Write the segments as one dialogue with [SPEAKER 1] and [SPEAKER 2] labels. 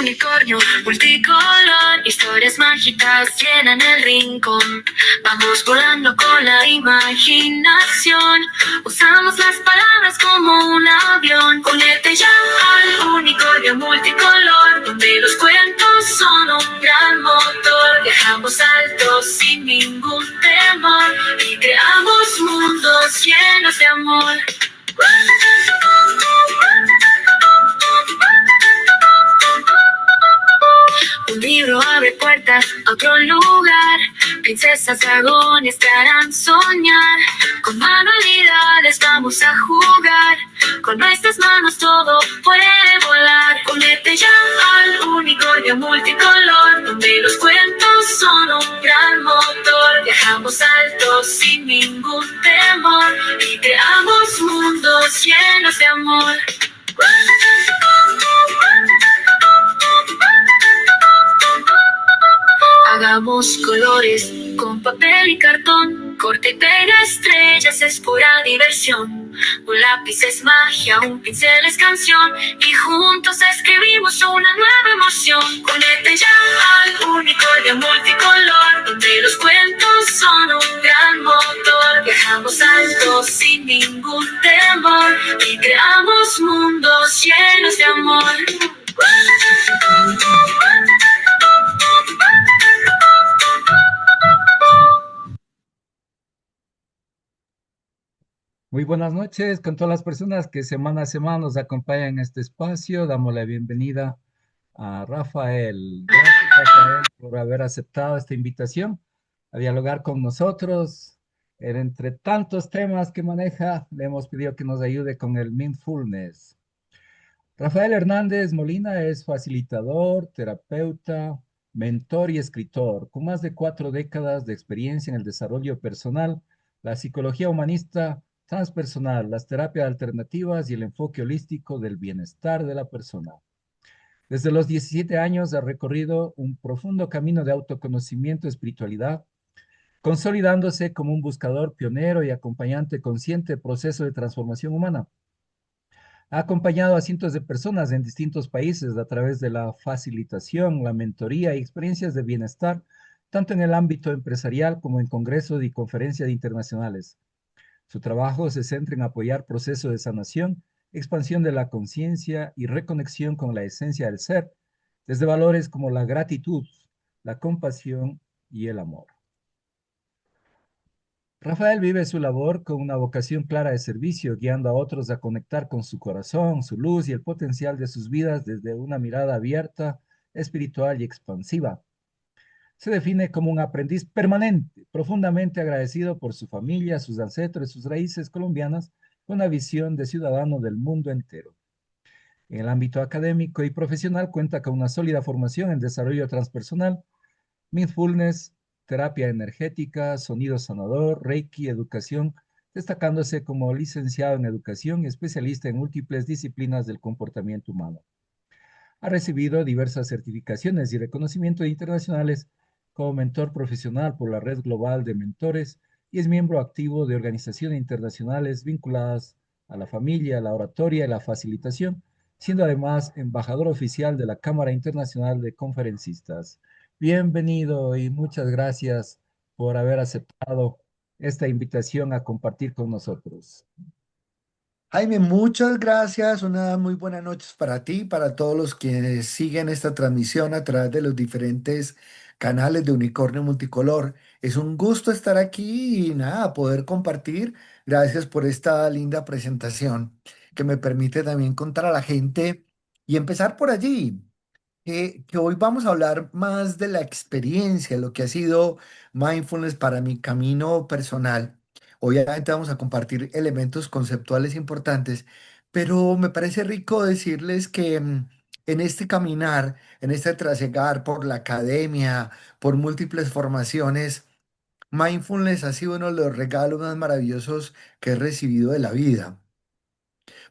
[SPEAKER 1] unicornio multicolor, historias mágicas llenan el rincón. Vamos volando con la imaginación, usamos las palabras como un avión. Únete ya al unicornio multicolor, donde los cuentos son un gran motor. Viajamos altos sin ningún temor y creamos mundos llenos de amor. Un libro abre puertas a otro lugar. Princesas, dragones te harán soñar. Con manualidades vamos a jugar. Con nuestras manos todo puede volar. Únete ya al unicornio multicolor, donde los cuentos son un gran motor. Viajamos altos sin ningún temor y creamos mundos llenos de amor. Hagamos colores con papel y cartón. Corta y pega estrellas, es pura diversión. Un lápiz es magia, un pincel es canción. Y juntos escribimos una nueva emoción. Únete ya al unicornio multicolor, donde los cuentos son un gran motor. Viajamos altos sin ningún temor y creamos mundos llenos de amor.
[SPEAKER 2] Muy buenas noches con todas las personas que semana a semana nos acompañan en este espacio. Damos la bienvenida a Rafael. Gracias, Rafael, por haber aceptado esta invitación a dialogar con nosotros. Entre tantos temas que maneja, le hemos pedido que nos ayude con el mindfulness. Rafael Hernández Molina es facilitador, terapeuta, mentor y escritor, con más de 4 décadas de experiencia en el desarrollo personal, la psicología humanista transpersonal, las terapias alternativas y el enfoque holístico del bienestar de la persona. Desde los 17 años ha recorrido un profundo camino de autoconocimiento y espiritualidad, consolidándose como un buscador pionero y acompañante consciente del proceso de transformación humana. Ha acompañado a cientos de personas en distintos países a través de la facilitación, la mentoría y experiencias de bienestar, tanto en el ámbito empresarial como en congresos y conferencias internacionales. Su trabajo se centra en apoyar procesos de sanación, expansión de la conciencia y reconexión con la esencia del ser, desde valores como la gratitud, la compasión y el amor. Rafael vive su labor con una vocación clara de servicio, guiando a otros a conectar con su corazón, su luz y el potencial de sus vidas desde una mirada abierta, espiritual y expansiva. Se define como un aprendiz permanente, profundamente agradecido por su familia, sus ancestros y sus raíces colombianas, con una visión de ciudadano del mundo entero. En el ámbito académico y profesional cuenta con una sólida formación en desarrollo transpersonal, mindfulness, terapia energética, sonido sanador, Reiki, educación, destacándose como licenciado en educación y especialista en múltiples disciplinas del comportamiento humano. Ha recibido diversas certificaciones y reconocimientos internacionales como mentor profesional por la Red Global de Mentores y es miembro activo de organizaciones internacionales vinculadas a la familia, la oratoria y la facilitación, siendo además embajador oficial de la Cámara Internacional de Conferencistas. Bienvenido y muchas gracias por haber aceptado esta invitación a compartir con nosotros.
[SPEAKER 3] Jaime, muchas gracias. Una muy buena noches para ti, para todos los que siguen esta transmisión a través de los diferentes canales de Unicornio Multicolor. Es un gusto estar aquí y nada, poder compartir. Gracias por esta linda presentación que me permite también contar a la gente y empezar por allí. Que hoy vamos a hablar más de la experiencia, lo que ha sido mindfulness para mi camino personal. Obviamente vamos a compartir elementos conceptuales importantes, pero me parece rico decirles que en este caminar, en este trasegar por la academia, por múltiples formaciones, mindfulness ha sido uno de los regalos más maravillosos que he recibido de la vida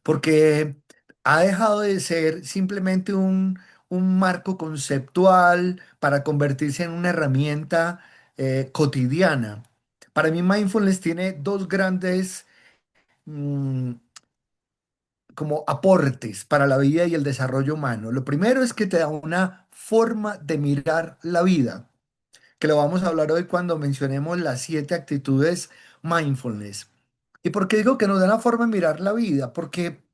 [SPEAKER 3] porque ha dejado de ser simplemente un marco conceptual para convertirse en una herramienta cotidiana. Para mí, mindfulness tiene dos grandes, mm, como aportes para la vida y el desarrollo humano. Lo primero es que te da una forma de mirar la vida, que lo vamos a hablar hoy cuando mencionemos las 7 actitudes mindfulness. ¿Y por qué digo que nos da una forma de mirar la vida? Porque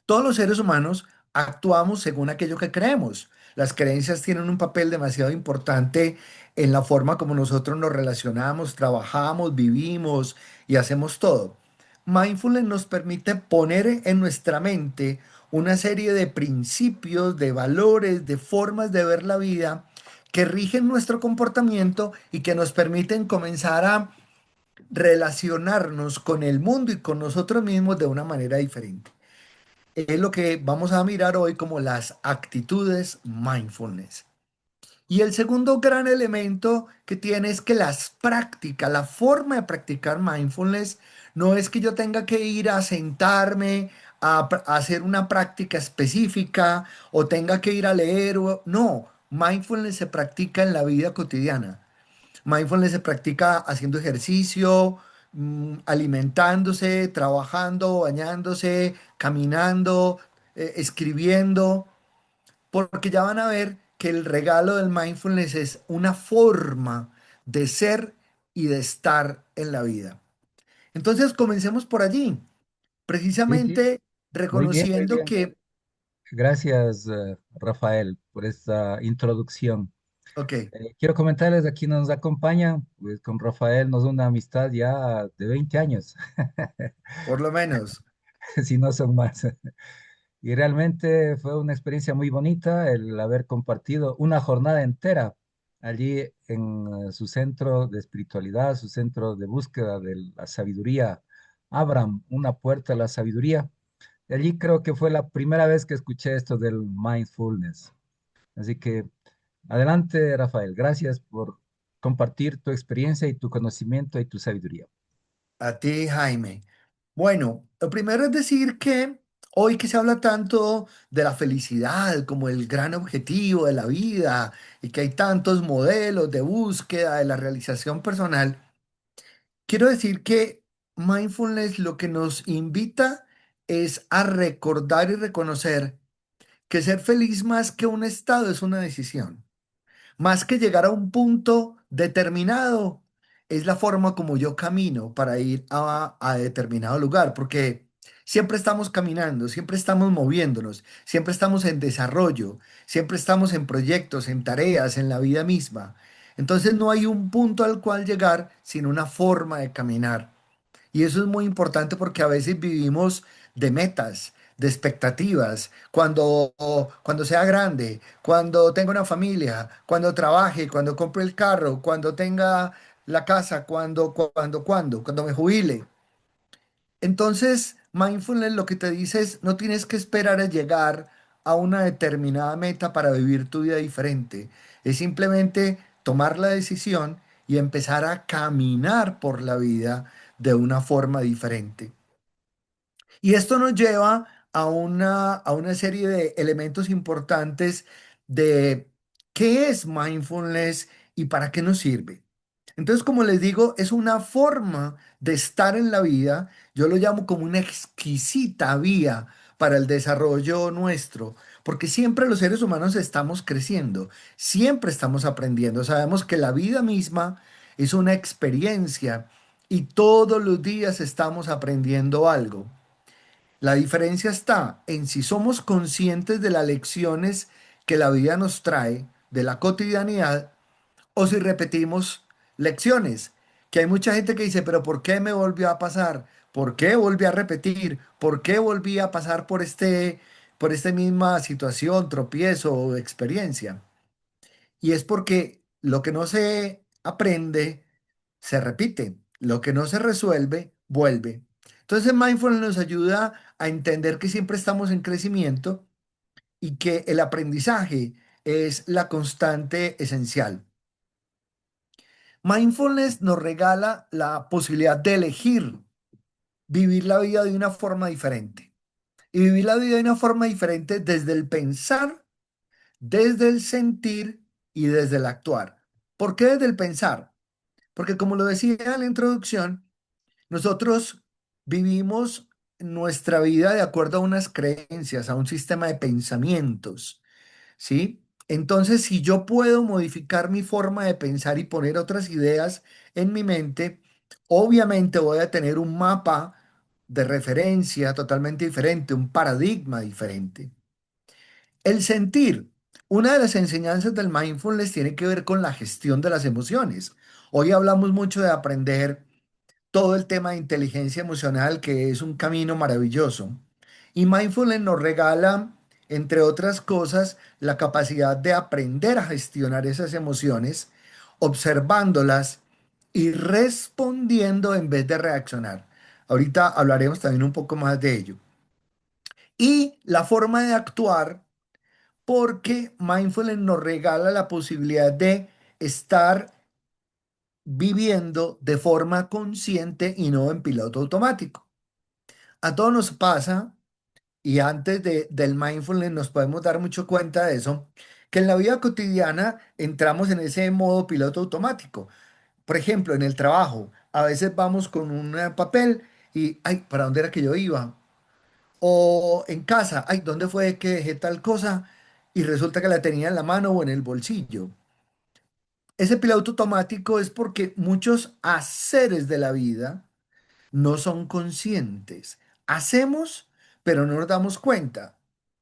[SPEAKER 3] todos los seres humanos actuamos según aquello que creemos. Las creencias tienen un papel demasiado importante en la forma como nosotros nos relacionamos, trabajamos, vivimos y hacemos todo. Mindfulness nos permite poner en nuestra mente una serie de principios, de valores, de formas de ver la vida que rigen nuestro comportamiento y que nos permiten comenzar a relacionarnos con el mundo y con nosotros mismos de una manera diferente. Es lo que vamos a mirar hoy como las actitudes mindfulness. Y el segundo gran elemento que tiene es que las prácticas, la forma de practicar mindfulness, no es que yo tenga que ir a sentarme a hacer una práctica específica o tenga que ir a leer. No, mindfulness se practica en la vida cotidiana. Mindfulness se practica haciendo ejercicio, alimentándose, trabajando, bañándose, caminando, escribiendo, porque ya van a ver que el regalo del mindfulness es una forma de ser y de estar en la vida. Entonces, comencemos por allí,
[SPEAKER 2] Sí, sí,
[SPEAKER 3] precisamente
[SPEAKER 2] muy bien, muy
[SPEAKER 3] reconociendo
[SPEAKER 2] bien.
[SPEAKER 3] que,
[SPEAKER 2] Gracias, Rafael, por esta introducción.
[SPEAKER 3] ok,
[SPEAKER 2] Quiero comentarles, aquí nos acompaña, pues con Rafael nos da una amistad ya de 20 años,
[SPEAKER 3] por lo menos,
[SPEAKER 2] si no son más. Y realmente fue una experiencia muy bonita el haber compartido una jornada entera allí en su centro de espiritualidad, su centro de búsqueda de la sabiduría, Abram, una puerta a la sabiduría. Y allí creo que fue la primera vez que escuché esto del mindfulness. Así que adelante, Rafael. Gracias por compartir tu experiencia y tu conocimiento y tu sabiduría.
[SPEAKER 3] a ti, Jaime. Bueno, lo primero es decir que hoy que se habla tanto de la felicidad como el gran objetivo de la vida y que hay tantos modelos de búsqueda de la realización personal, quiero decir que mindfulness lo que nos invita es a recordar y reconocer que ser feliz más que un estado es una decisión. Más que llegar a un punto determinado, es la forma como yo camino para ir a determinado lugar, porque siempre estamos caminando, siempre estamos moviéndonos, siempre estamos en desarrollo, siempre estamos en proyectos, en tareas, en la vida misma. Entonces no hay un punto al cual llegar, sino una forma de caminar. Y eso es muy importante porque a veces vivimos de metas, de expectativas, cuando sea grande, cuando tenga una familia, cuando trabaje, cuando compre el carro, cuando tenga la casa, cuando me jubile. Entonces, mindfulness lo que te dice es, no tienes que esperar a llegar a una determinada meta para vivir tu vida diferente. Es simplemente tomar la decisión y empezar a caminar por la vida de una forma diferente. Y esto nos lleva a una serie de elementos importantes de qué es mindfulness y para qué nos sirve. Entonces, como les digo, es una forma de estar en la vida. Yo lo llamo como una exquisita vía para el desarrollo nuestro, porque siempre los seres humanos estamos creciendo, siempre estamos aprendiendo. Sabemos que la vida misma es una experiencia y todos los días estamos aprendiendo algo. La diferencia está en si somos conscientes de las lecciones que la vida nos trae, de la cotidianidad, o si repetimos lecciones. Que hay mucha gente que dice, pero ¿por qué me volvió a pasar? ¿Por qué volví a repetir? ¿Por qué volví a pasar por esta misma situación, tropiezo o experiencia? Y es porque lo que no se aprende se repite, lo que no se resuelve vuelve. Entonces, mindfulness nos ayuda a entender que siempre estamos en crecimiento y que el aprendizaje es la constante esencial. Mindfulness nos regala la posibilidad de elegir vivir la vida de una forma diferente. Y vivir la vida de una forma diferente desde el pensar, desde el sentir y desde el actuar. ¿Por qué desde el pensar? Porque como lo decía en la introducción, nosotros vivimos nuestra vida de acuerdo a unas creencias, a un sistema de pensamientos, ¿sí? Entonces, si yo puedo modificar mi forma de pensar y poner otras ideas en mi mente, obviamente voy a tener un mapa de referencia totalmente diferente, un paradigma diferente. El sentir. Una de las enseñanzas del mindfulness tiene que ver con la gestión de las emociones. Hoy hablamos mucho de aprender todo el tema de inteligencia emocional, que es un camino maravilloso. Y mindfulness nos regala, entre otras cosas, la capacidad de aprender a gestionar esas emociones, observándolas y respondiendo en vez de reaccionar. Ahorita hablaremos también un poco más de ello. Y la forma de actuar, porque mindfulness nos regala la posibilidad de estar viviendo de forma consciente y no en piloto automático. A todos nos pasa, y antes del mindfulness nos podemos dar mucho cuenta de eso, que en la vida cotidiana entramos en ese modo piloto automático. Por ejemplo, en el trabajo, a veces vamos con un papel y, ay, ¿para dónde era que yo iba? O en casa, ay, ¿dónde fue que dejé tal cosa? Y resulta que la tenía en la mano o en el bolsillo. Ese piloto automático es porque muchos haceres de la vida no son conscientes. Hacemos, pero no nos damos cuenta.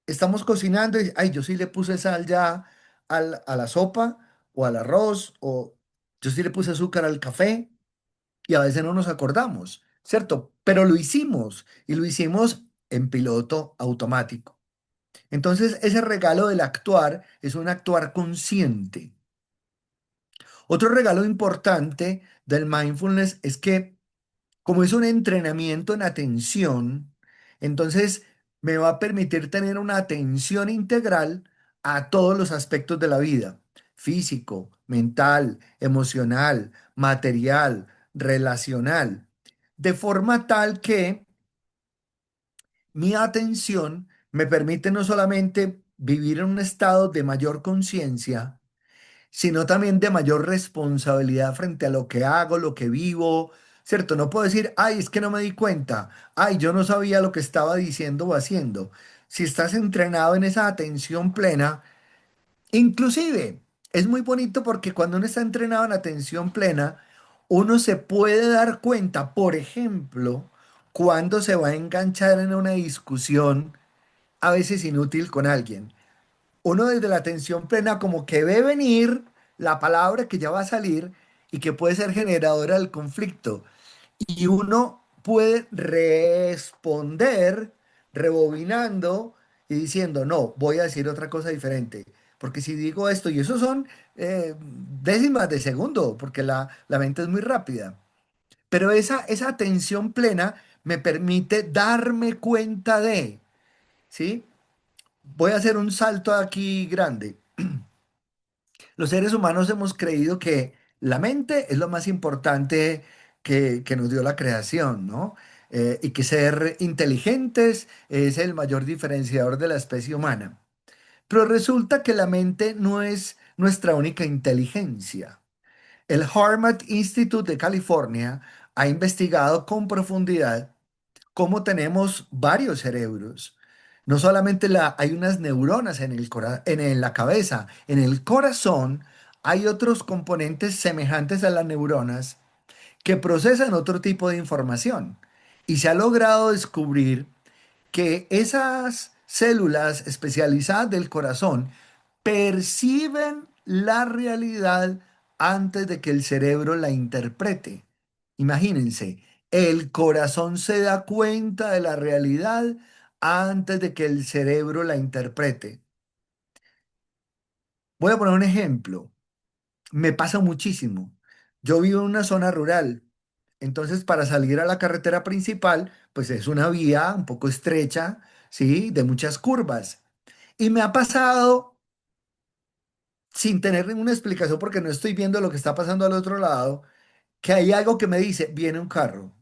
[SPEAKER 3] Estamos cocinando y, ay, yo sí le puse sal ya a la sopa o al arroz, o yo sí le puse azúcar al café, y a veces no nos acordamos, ¿cierto? Pero lo hicimos y lo hicimos en piloto automático. Entonces, ese regalo del actuar es un actuar consciente. Otro regalo importante del mindfulness es que como es un entrenamiento en atención, entonces me va a permitir tener una atención integral a todos los aspectos de la vida: físico, mental, emocional, material, relacional, de forma tal que mi atención me permite no solamente vivir en un estado de mayor conciencia, sino también de mayor responsabilidad frente a lo que hago, lo que vivo, ¿cierto? No puedo decir, ay, es que no me di cuenta, ay, yo no sabía lo que estaba diciendo o haciendo. Si estás entrenado en esa atención plena, inclusive es muy bonito porque cuando uno está entrenado en atención plena, uno se puede dar cuenta, por ejemplo, cuando se va a enganchar en una discusión a veces inútil con alguien. Uno desde la atención plena como que ve venir la palabra que ya va a salir y que puede ser generadora del conflicto. Y uno puede responder rebobinando y diciendo, no, voy a decir otra cosa diferente. Porque si digo esto, y eso son décimas de segundo, porque la mente es muy rápida. Pero esa atención plena me permite darme cuenta de, ¿sí? Voy a hacer un salto aquí grande. Los seres humanos hemos creído que la mente es lo más importante que nos dio la creación, ¿no? Y que ser inteligentes es el mayor diferenciador de la especie humana. Pero resulta que la mente no es nuestra única inteligencia. El Harvard Institute de California ha investigado con profundidad cómo tenemos varios cerebros. No solamente hay unas neuronas en la cabeza, en el corazón hay otros componentes semejantes a las neuronas que procesan otro tipo de información. Y se ha logrado descubrir que esas células especializadas del corazón perciben la realidad antes de que el cerebro la interprete. Imagínense, el corazón se da cuenta de la realidad antes de que el cerebro la interprete. Voy a poner un ejemplo. Me pasa muchísimo. Yo vivo en una zona rural, entonces para salir a la carretera principal, pues es una vía un poco estrecha, ¿sí? De muchas curvas. Y me ha pasado sin tener ninguna explicación porque no estoy viendo lo que está pasando al otro lado, que hay algo que me dice, viene un carro,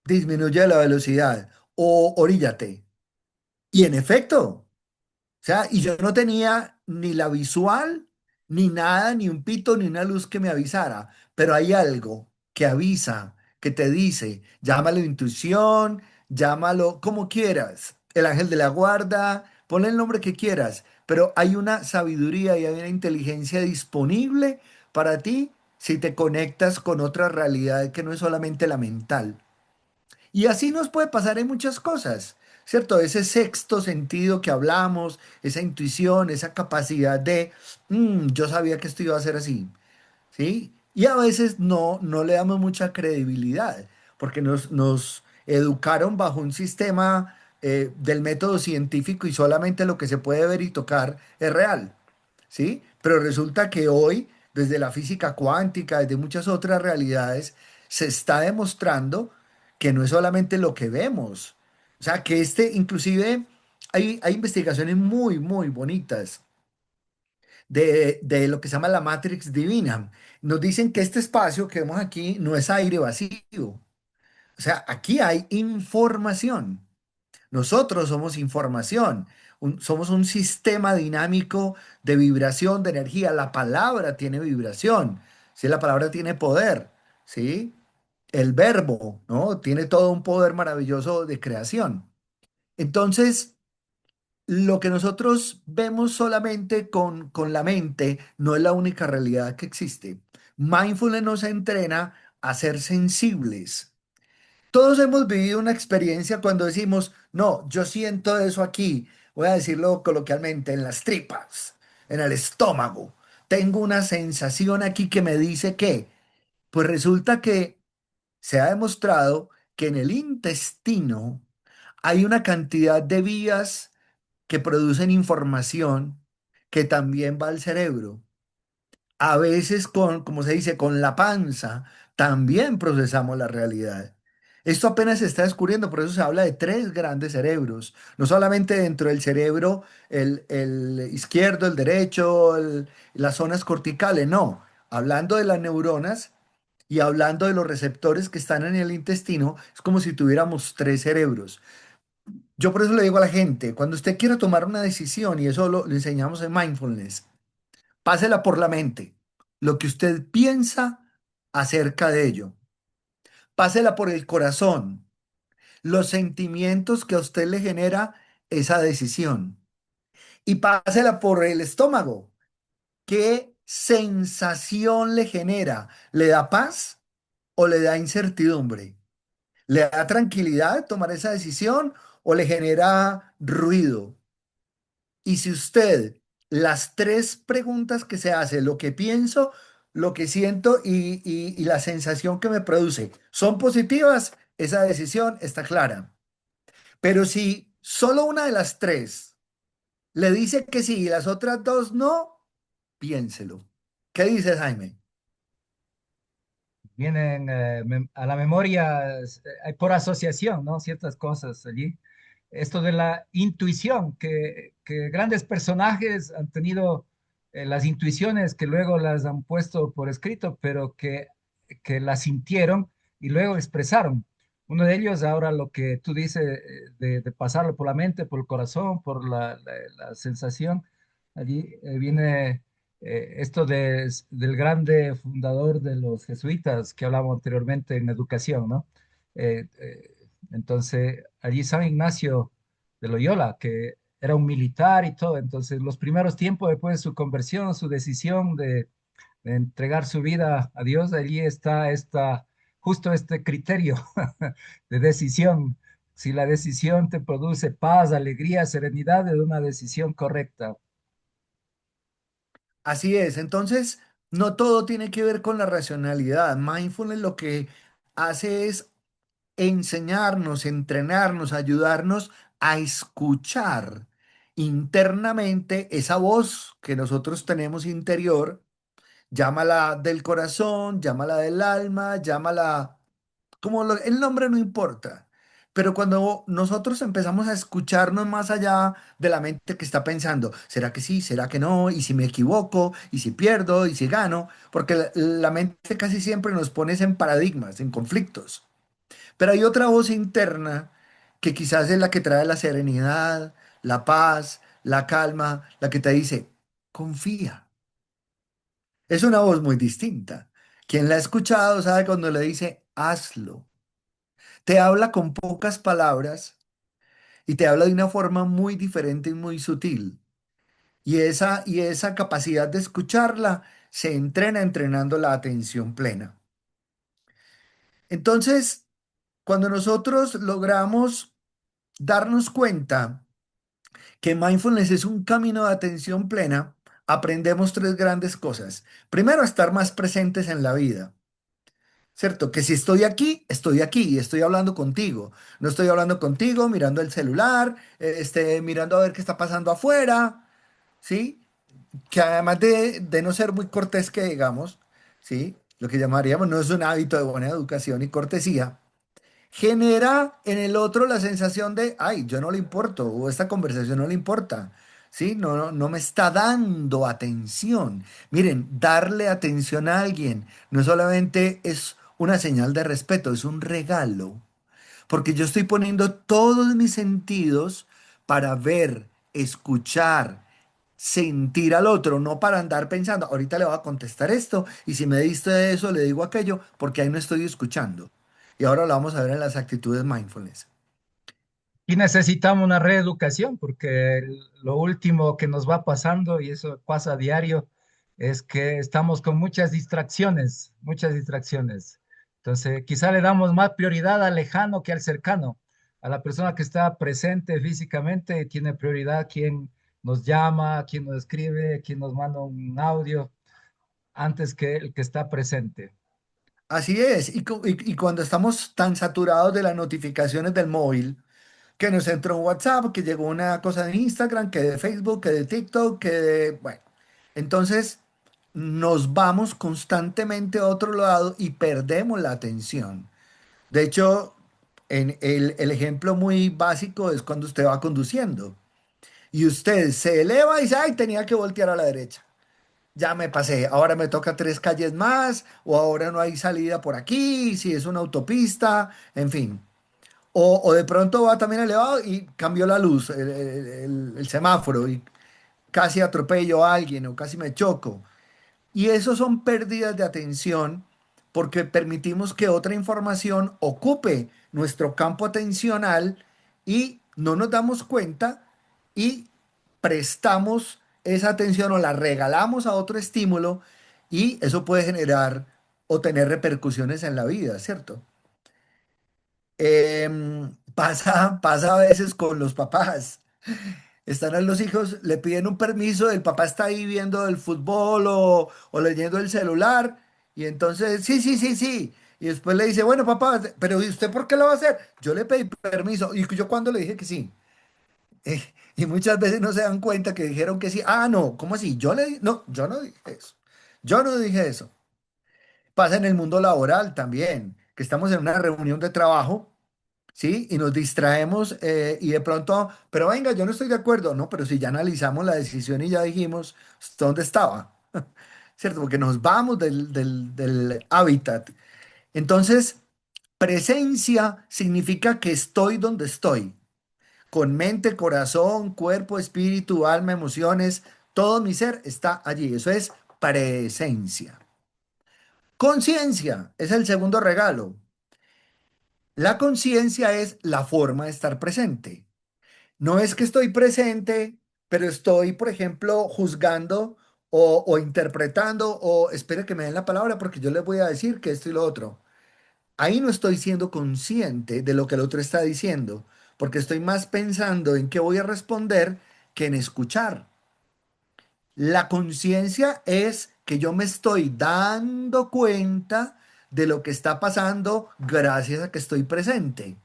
[SPEAKER 3] disminuye la velocidad o oríllate. Y en efecto, o sea, y yo no tenía ni la visual, ni nada, ni un pito, ni una luz que me avisara, pero hay algo que avisa, que te dice, llámalo intuición, llámalo como quieras, el ángel de la guarda, ponle el nombre que quieras, pero hay una sabiduría y hay una inteligencia disponible para ti si te conectas con otra realidad que no es solamente la mental. Y así nos puede pasar en muchas cosas, ¿cierto? Ese sexto sentido que hablamos, esa intuición, esa capacidad de, yo sabía que esto iba a ser así, ¿sí? Y a veces no le damos mucha credibilidad, porque nos educaron bajo un sistema del método científico y solamente lo que se puede ver y tocar es real. ¿Sí? Pero resulta que hoy, desde la física cuántica, desde muchas otras realidades, se está demostrando que no es solamente lo que vemos. O sea, que inclusive, hay investigaciones muy, muy bonitas de lo que se llama la Matrix divina. Nos dicen que este espacio que vemos aquí no es aire vacío. O sea, aquí hay información. Nosotros somos información, somos un sistema dinámico de vibración, de energía. La palabra tiene vibración, ¿sí? La palabra tiene poder, ¿sí? El verbo, ¿no? Tiene todo un poder maravilloso de creación. Entonces, lo que nosotros vemos solamente con la mente no es la única realidad que existe. Mindfulness nos entrena a ser sensibles. Todos hemos vivido una experiencia cuando decimos, no, yo siento eso aquí, voy a decirlo coloquialmente, en las tripas, en el estómago. Tengo una sensación aquí que me dice que, pues resulta que se ha demostrado que en el intestino hay una cantidad de vías que producen información que también va al cerebro. A veces como se dice, con la panza también procesamos la realidad. Esto apenas se está descubriendo, por eso se habla de tres grandes cerebros, no solamente dentro del cerebro, el izquierdo, el derecho, las zonas corticales, no, hablando de las neuronas y hablando de los receptores que están en el intestino, es como si tuviéramos tres cerebros. Yo por eso le digo a la gente, cuando usted quiera tomar una decisión, y eso lo enseñamos en mindfulness, pásela por la mente, lo que usted piensa acerca de ello. Pásela por el corazón, los sentimientos que a usted le genera esa decisión. Y pásela por el estómago. ¿Qué sensación le genera? ¿Le da paz o le da incertidumbre? ¿Le da tranquilidad tomar esa decisión o le genera ruido? Y si usted las tres preguntas que se hace, lo que pienso, lo que siento y la sensación que me produce, son positivas, esa decisión está clara. Pero si solo una de las tres le dice que sí y las otras dos no, piénselo. ¿Qué dices, Jaime?
[SPEAKER 2] Vienen a la memoria hay por asociación, ¿no? Ciertas cosas allí. Esto de la intuición, que grandes personajes han tenido las intuiciones que luego las han puesto por escrito, pero que las sintieron y luego expresaron. Uno de ellos, ahora lo que tú dices, de pasarlo por la mente, por el corazón, por la sensación, allí viene esto del grande fundador de los jesuitas que hablamos anteriormente en educación, ¿no? Eh, eh, entonces, allí San Ignacio de Loyola, que era un militar y todo, entonces los primeros tiempos después de su conversión, su decisión de entregar su vida a Dios, allí está justo este criterio de decisión. Si la decisión te produce paz, alegría, serenidad, es una decisión correcta.
[SPEAKER 3] Así es. Entonces, no todo tiene que ver con la racionalidad. Mindfulness lo que hace es enseñarnos, entrenarnos, ayudarnos a escuchar internamente esa voz que nosotros tenemos interior, llámala del corazón, llámala del alma, llámala el nombre no importa. Pero cuando nosotros empezamos a escucharnos más allá de la mente que está pensando, ¿será que sí? ¿Será que no? ¿Y si me equivoco? ¿Y si pierdo? ¿Y si gano? Porque la mente casi siempre nos pone en paradigmas, en conflictos. Pero hay otra voz interna que quizás es la que trae la serenidad, la paz, la calma, la que te dice, confía. Es una voz muy distinta. Quien la ha escuchado sabe cuando le dice, hazlo. Te habla con pocas palabras y te habla de una forma muy diferente y muy sutil. Y esa capacidad de escucharla se entrena entrenando la atención plena. Entonces, cuando nosotros logramos darnos cuenta que mindfulness es un camino de atención plena, aprendemos tres grandes cosas. Primero, a estar más presentes en la vida. ¿Cierto? Que si estoy aquí y estoy hablando contigo. No estoy hablando contigo mirando el celular, mirando a ver qué está pasando afuera, ¿sí? Que además de no ser muy cortés que digamos, ¿sí? Lo que llamaríamos no es un hábito de buena educación y cortesía, genera en el otro la sensación de, ay, yo no le importo, o esta conversación no le importa, ¿sí? No me está dando atención. Miren, darle atención a alguien no solamente es una señal de respeto, es un regalo, porque yo estoy poniendo todos mis sentidos para ver, escuchar, sentir al otro, no para andar pensando, ahorita le voy a contestar esto, y si me diste eso, le digo aquello, porque ahí no estoy escuchando. Y ahora lo vamos a ver en las actitudes mindfulness.
[SPEAKER 2] Y necesitamos una reeducación porque lo último que nos va pasando, y eso pasa a diario, es que estamos con muchas distracciones, muchas distracciones. Entonces, quizá le damos más prioridad al lejano que al cercano. A la persona que está presente físicamente tiene prioridad quien nos llama, quien nos escribe, quien nos manda un audio, antes que el que está presente.
[SPEAKER 3] Así es, y cuando estamos tan saturados de las notificaciones del móvil, que nos entró un WhatsApp, que llegó una cosa de Instagram, que de Facebook, que de TikTok, que de... Bueno, entonces nos vamos constantemente a otro lado y perdemos la atención. De hecho, el ejemplo muy básico es cuando usted va conduciendo y usted se eleva y dice, ay, tenía que voltear a la derecha. Ya me pasé, ahora me toca tres calles más, o ahora no hay salida por aquí, si es una autopista, en fin. O de pronto va también elevado y cambió la luz, el semáforo, y casi atropello a alguien o casi me choco. Y eso son pérdidas de atención porque permitimos que otra información ocupe nuestro campo atencional y no nos damos cuenta y prestamos esa atención o la regalamos a otro estímulo y eso puede generar o tener repercusiones en la vida, ¿cierto? Pasa a veces con los papás. Están ahí los hijos, le piden un permiso, el papá está ahí viendo el fútbol o leyendo el celular, y entonces, sí, sí, sí, sí. Y después le dice, bueno, papá, pero ¿y usted por qué lo va a hacer? Yo le pedí permiso, y yo cuando le dije que sí. Y muchas veces no se dan cuenta que dijeron que sí. Ah, no, ¿cómo así? No, yo no dije eso. Yo no dije eso. Pasa en el mundo laboral también, que estamos en una reunión de trabajo. ¿Sí? Y nos distraemos y de pronto, pero venga, yo no estoy de acuerdo, no, pero si ya analizamos la decisión y ya dijimos dónde estaba, ¿cierto? Porque nos vamos del hábitat. Entonces, presencia significa que estoy donde estoy, con mente, corazón, cuerpo, espíritu, alma, emociones, todo mi ser está allí. Eso es presencia. Conciencia es el segundo regalo. La conciencia es la forma de estar presente. No es que estoy presente, pero estoy, por ejemplo, juzgando o interpretando o espere que me den la palabra porque yo les voy a decir que esto y lo otro. Ahí no estoy siendo consciente de lo que el otro está diciendo, porque estoy más pensando en qué voy a responder que en escuchar. La conciencia es que yo me estoy dando cuenta de lo que está pasando gracias a que estoy presente.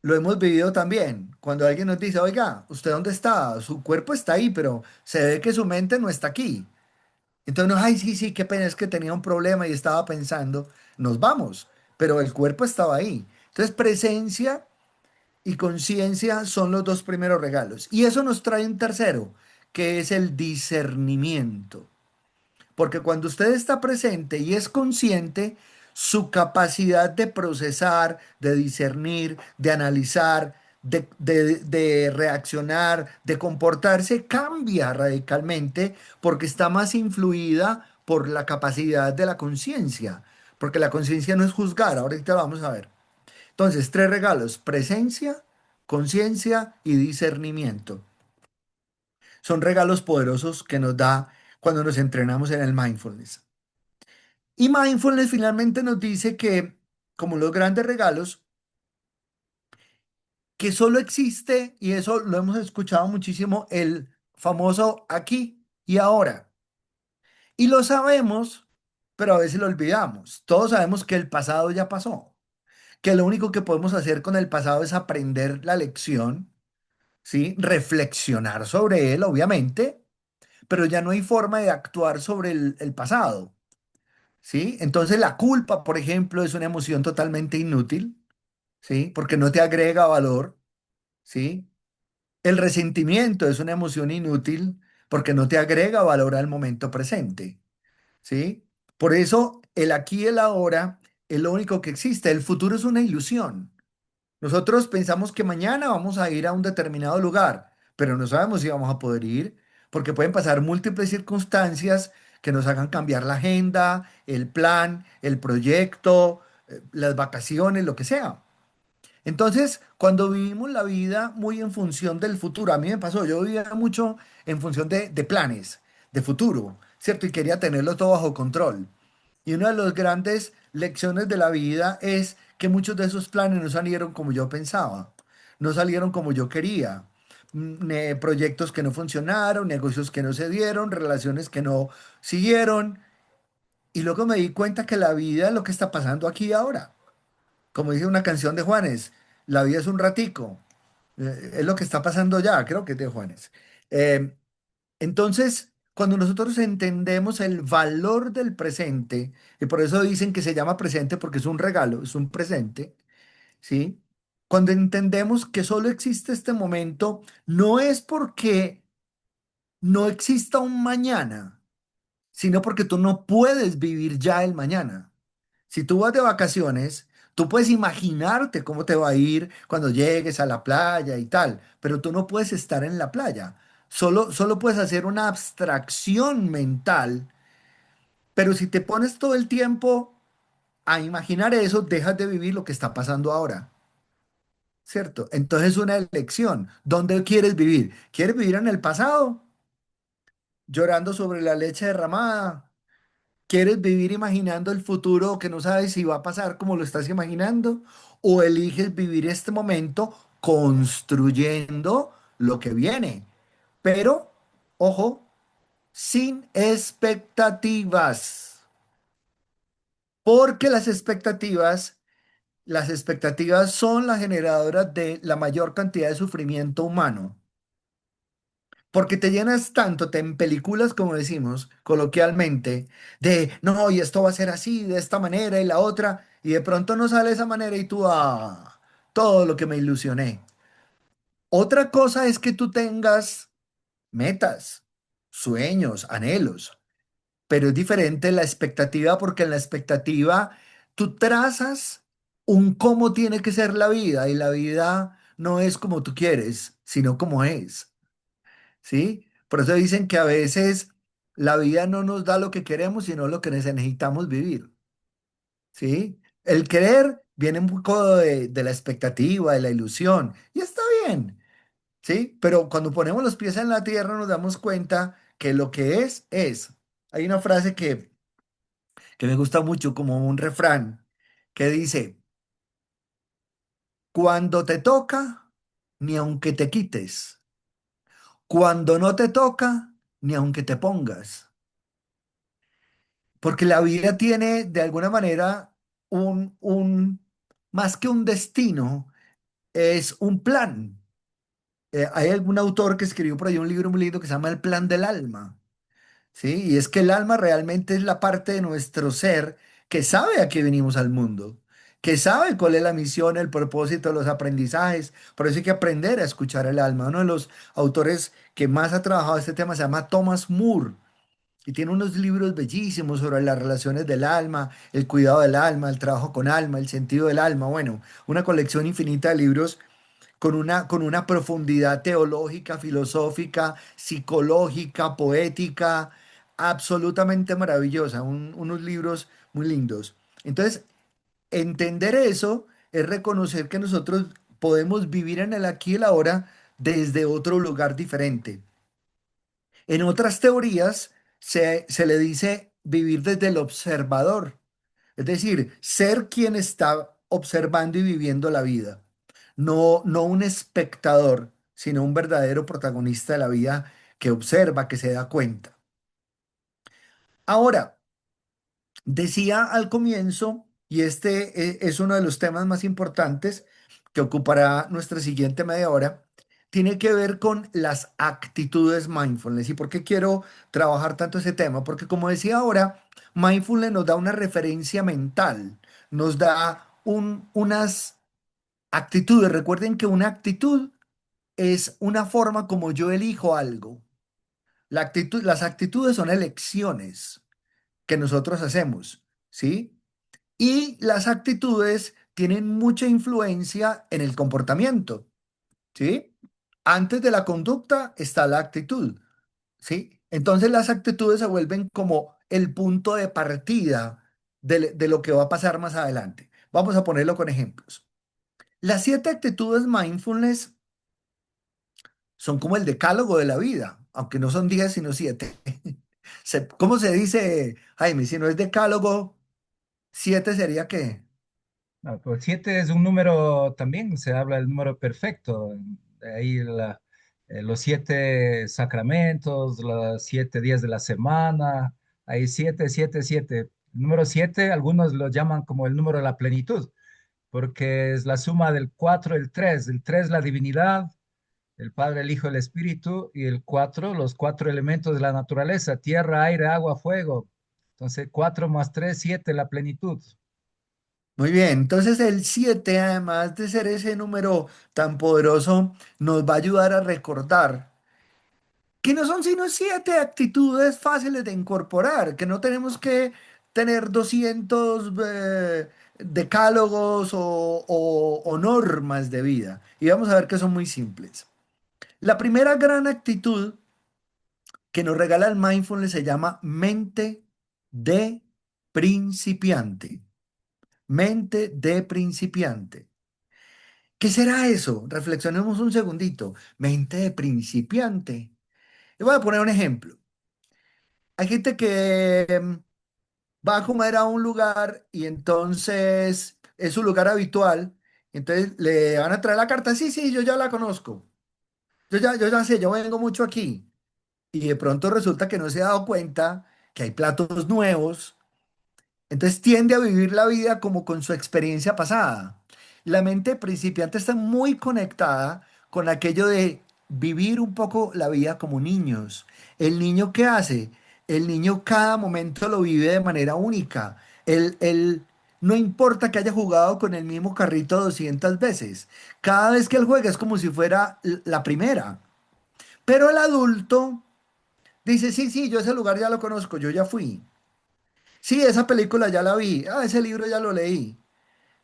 [SPEAKER 3] Lo hemos vivido también. Cuando alguien nos dice, oiga, ¿usted dónde está? Su cuerpo está ahí, pero se ve que su mente no está aquí. Entonces, no, ay, sí, sí, qué pena, es que tenía un problema y estaba pensando, nos vamos, pero el cuerpo estaba ahí. Entonces, presencia y conciencia son los dos primeros regalos. Y eso nos trae un tercero, que es el discernimiento. Porque cuando usted está presente y es consciente, su capacidad de procesar, de discernir, de analizar, de reaccionar, de comportarse, cambia radicalmente porque está más influida por la capacidad de la conciencia. Porque la conciencia no es juzgar, ahorita vamos a ver. Entonces, tres regalos: presencia, conciencia y discernimiento. Son regalos poderosos que nos da cuando nos entrenamos en el mindfulness. Y mindfulness finalmente nos dice que, como los grandes regalos, que solo existe, y eso lo hemos escuchado muchísimo, el famoso aquí y ahora. Y lo sabemos, pero a veces lo olvidamos. Todos sabemos que el pasado ya pasó, que lo único que podemos hacer con el pasado es aprender la lección, ¿sí? Reflexionar sobre él, obviamente, pero ya no hay forma de actuar sobre el pasado, ¿sí? Entonces la culpa, por ejemplo, es una emoción totalmente inútil, ¿sí? Porque no te agrega valor, ¿sí? El resentimiento es una emoción inútil porque no te agrega valor al momento presente, ¿sí? Por eso el aquí y el ahora es lo único que existe. El futuro es una ilusión. Nosotros pensamos que mañana vamos a ir a un determinado lugar, pero no sabemos si vamos a poder ir porque pueden pasar múltiples circunstancias que nos hagan cambiar la agenda, el plan, el proyecto, las vacaciones, lo que sea. Entonces, cuando vivimos la vida muy en función del futuro, a mí me pasó, yo vivía mucho en función de planes, de futuro, ¿cierto? Y quería tenerlo todo bajo control. Y una de las grandes lecciones de la vida es que muchos de esos planes no salieron como yo pensaba, no salieron como yo quería. Proyectos que no funcionaron, negocios que no se dieron, relaciones que no siguieron. Y luego me di cuenta que la vida es lo que está pasando aquí y ahora. Como dice una canción de Juanes, la vida es un ratico. Es lo que está pasando ya, creo que es de Juanes. Eh, entonces, cuando nosotros entendemos el valor del presente, y por eso dicen que se llama presente porque es un regalo, es un presente, ¿sí? Cuando entendemos que solo existe este momento, no es porque no exista un mañana, sino porque tú no puedes vivir ya el mañana. Si tú vas de vacaciones, tú puedes imaginarte cómo te va a ir cuando llegues a la playa y tal, pero tú no puedes estar en la playa. Solo puedes hacer una abstracción mental, pero si te pones todo el tiempo a imaginar eso, dejas de vivir lo que está pasando ahora, ¿cierto? Entonces es una elección. ¿Dónde quieres vivir? ¿Quieres vivir en el pasado, llorando sobre la leche derramada? ¿Quieres vivir imaginando el futuro que no sabes si va a pasar como lo estás imaginando? ¿O eliges vivir este momento construyendo lo que viene? Pero, ojo, sin expectativas. Porque las expectativas son las generadoras de la mayor cantidad de sufrimiento humano. Porque te llenas tanto, te empeliculas, como decimos coloquialmente, de no, y esto va a ser así, de esta manera y la otra, y de pronto no sale de esa manera y tú, todo lo que me ilusioné. Otra cosa es que tú tengas metas, sueños, anhelos, pero es diferente la expectativa porque en la expectativa tú trazas un cómo tiene que ser la vida y la vida no es como tú quieres, sino como es. ¿Sí? Por eso dicen que a veces la vida no nos da lo que queremos, sino lo que necesitamos vivir, ¿sí? El querer viene un poco de la expectativa, de la ilusión, y está bien, ¿sí? Pero cuando ponemos los pies en la tierra nos damos cuenta que lo que es, es. Hay una frase que me gusta mucho, como un refrán, que dice, cuando te toca, ni aunque te quites, cuando no te toca, ni aunque te pongas. Porque la vida tiene de alguna manera más que un destino, es un plan. Hay algún autor que escribió por ahí un libro muy lindo que se llama El plan del alma, ¿sí? Y es que el alma realmente es la parte de nuestro ser que sabe a qué venimos al mundo, que sabe cuál es la misión, el propósito, los aprendizajes. Por eso hay que aprender a escuchar el alma. Uno de los autores que más ha trabajado este tema se llama Thomas Moore. Y tiene unos libros bellísimos sobre las relaciones del alma, el cuidado del alma, el trabajo con alma, el sentido del alma. Bueno, una colección infinita de libros con una profundidad teológica, filosófica, psicológica, poética, absolutamente maravillosa. Unos libros muy lindos. Entonces, entender eso es reconocer que nosotros podemos vivir en el aquí y el ahora desde otro lugar diferente. En otras teorías se le dice vivir desde el observador, es decir, ser quien está observando y viviendo la vida, no un espectador, sino un verdadero protagonista de la vida que observa, que se da cuenta. Ahora, decía al comienzo, y este es uno de los temas más importantes que ocupará nuestra siguiente media hora, tiene que ver con las actitudes mindfulness. ¿Y por qué quiero trabajar tanto ese tema? Porque como decía ahora, mindfulness nos da una referencia mental, nos da unas actitudes. Recuerden que una actitud es una forma como yo elijo algo. Las actitudes son elecciones que nosotros hacemos, ¿sí? Y las actitudes tienen mucha influencia en el comportamiento, ¿sí? Antes de la conducta está la actitud, ¿sí? Entonces las actitudes se vuelven como el punto de partida de lo que va a pasar más adelante. Vamos a ponerlo con ejemplos. Las 7 actitudes mindfulness son como el decálogo de la vida, aunque no son 10 sino 7. ¿Cómo se dice, Jaime? Si no es decálogo, 7 sería qué.
[SPEAKER 2] No, pues 7 es un número también, se habla del número perfecto. De ahí los 7 sacramentos, los 7 días de la semana, hay 7, 7, 7. El número 7, algunos lo llaman como el número de la plenitud, porque es la suma del 4, el 3. El 3 la divinidad, el Padre, el Hijo, el Espíritu, y el 4 los 4 elementos de la naturaleza, tierra, aire, agua, fuego. Entonces, 4 más 3, 7, la plenitud.
[SPEAKER 3] Muy bien, entonces el 7, además de ser ese número tan poderoso, nos va a ayudar a recordar que no son sino 7 actitudes fáciles de incorporar, que no tenemos que tener 200 decálogos o normas de vida. Y vamos a ver que son muy simples. La primera gran actitud que nos regala el mindfulness se llama mente de principiante. Mente de principiante. ¿Qué será eso? Reflexionemos un segundito. Mente de principiante. Le voy a poner un ejemplo. Hay gente que va a comer a un lugar y entonces es su lugar habitual. Entonces le van a traer la carta. Sí, sí, yo ya la conozco. Yo ya sé, yo vengo mucho aquí. Y de pronto resulta que no se ha dado cuenta que hay platos nuevos. Entonces tiende a vivir la vida como con su experiencia pasada. La mente principiante está muy conectada con aquello de vivir un poco la vida como niños. ¿El niño qué hace? El niño cada momento lo vive de manera única. No importa que haya jugado con el mismo carrito 200 veces. Cada vez que él juega es como si fuera la primera. Pero el adulto dice, sí, sí, yo ese lugar ya lo conozco, yo ya fui. Sí, esa película ya la vi. Ah, ese libro ya lo leí.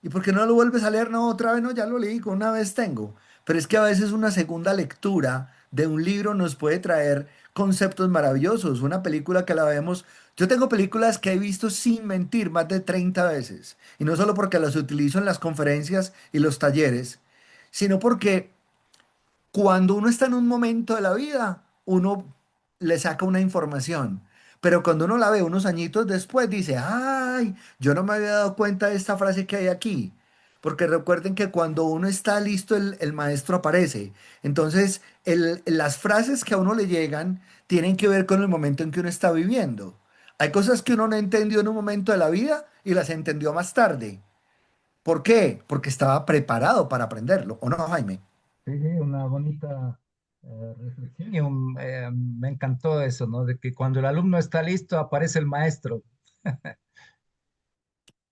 [SPEAKER 3] ¿Y por qué no lo vuelves a leer? No, otra vez no, ya lo leí, con una vez tengo. Pero es que a veces una segunda lectura de un libro nos puede traer conceptos maravillosos. Una película que la vemos. Yo tengo películas que he visto sin mentir más de 30 veces. Y no solo porque las utilizo en las conferencias y los talleres, sino porque cuando uno está en un momento de la vida, uno le saca una información. Pero cuando uno la ve unos añitos después, dice, ay, yo no me había dado cuenta de esta frase que hay aquí. Porque recuerden que cuando uno está listo, el maestro aparece. Entonces, las frases que a uno le llegan tienen que ver con el momento en que uno está viviendo. Hay cosas que uno no entendió en un momento de la vida y las entendió más tarde. ¿Por qué? Porque estaba preparado para aprenderlo. ¿O no, Jaime?
[SPEAKER 2] Sí, sí, una bonita reflexión y me encantó eso, ¿no? De que cuando el alumno está listo, aparece el maestro.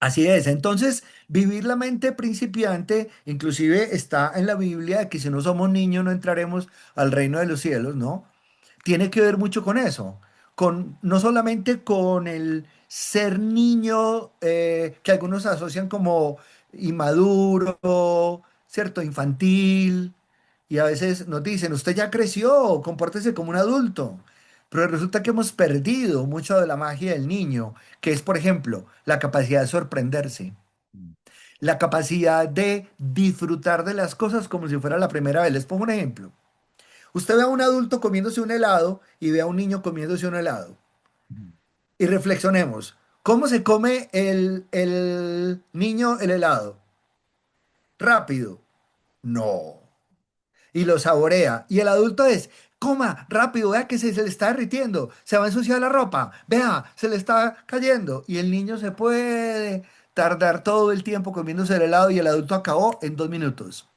[SPEAKER 3] Así es, entonces vivir la mente principiante, inclusive está en la Biblia que si no somos niños no entraremos al reino de los cielos, ¿no? Tiene que ver mucho con eso, con no solamente con el ser niño que algunos asocian como inmaduro, cierto, infantil, y a veces nos dicen, usted ya creció, compórtese como un adulto. Pero resulta que hemos perdido mucho de la magia del niño, que es, por ejemplo, la capacidad de sorprenderse, la capacidad de disfrutar de las cosas como si fuera la primera vez. Les pongo un ejemplo. Usted ve a un adulto comiéndose un helado y ve a un niño comiéndose un helado.
[SPEAKER 2] Ujú.
[SPEAKER 3] Y reflexionemos, ¿cómo se come el niño el helado? Rápido. No. Y lo saborea. Y el adulto es, coma, rápido, vea que se le está derritiendo, se va a ensuciar la ropa, vea, se le está cayendo. Y el niño se puede tardar todo el tiempo comiéndose el helado y el adulto acabó en 2 minutos.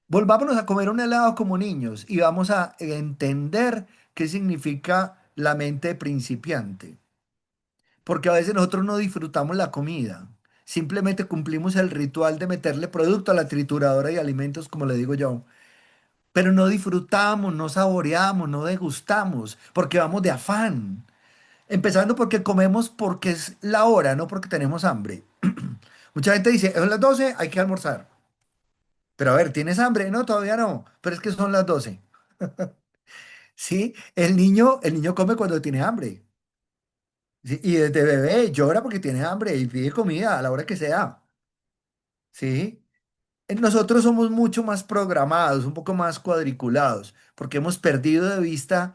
[SPEAKER 3] Volvámonos a comer un helado como niños y vamos a entender qué significa la mente principiante. Porque a veces nosotros no disfrutamos la comida. Simplemente cumplimos el ritual de meterle producto a la trituradora y alimentos, como le digo yo. Pero no disfrutamos, no saboreamos, no degustamos, porque vamos de afán. Empezando porque comemos porque es la hora, no porque tenemos hambre. Mucha gente dice, son las 12, hay que almorzar. Pero a ver, ¿tienes hambre? No, todavía no, pero es que son las 12. Sí, el niño come cuando tiene hambre. Sí, y desde bebé llora porque tiene hambre y pide comida a la hora que sea. Sí. Nosotros somos mucho más programados, un poco más cuadriculados, porque hemos perdido de vista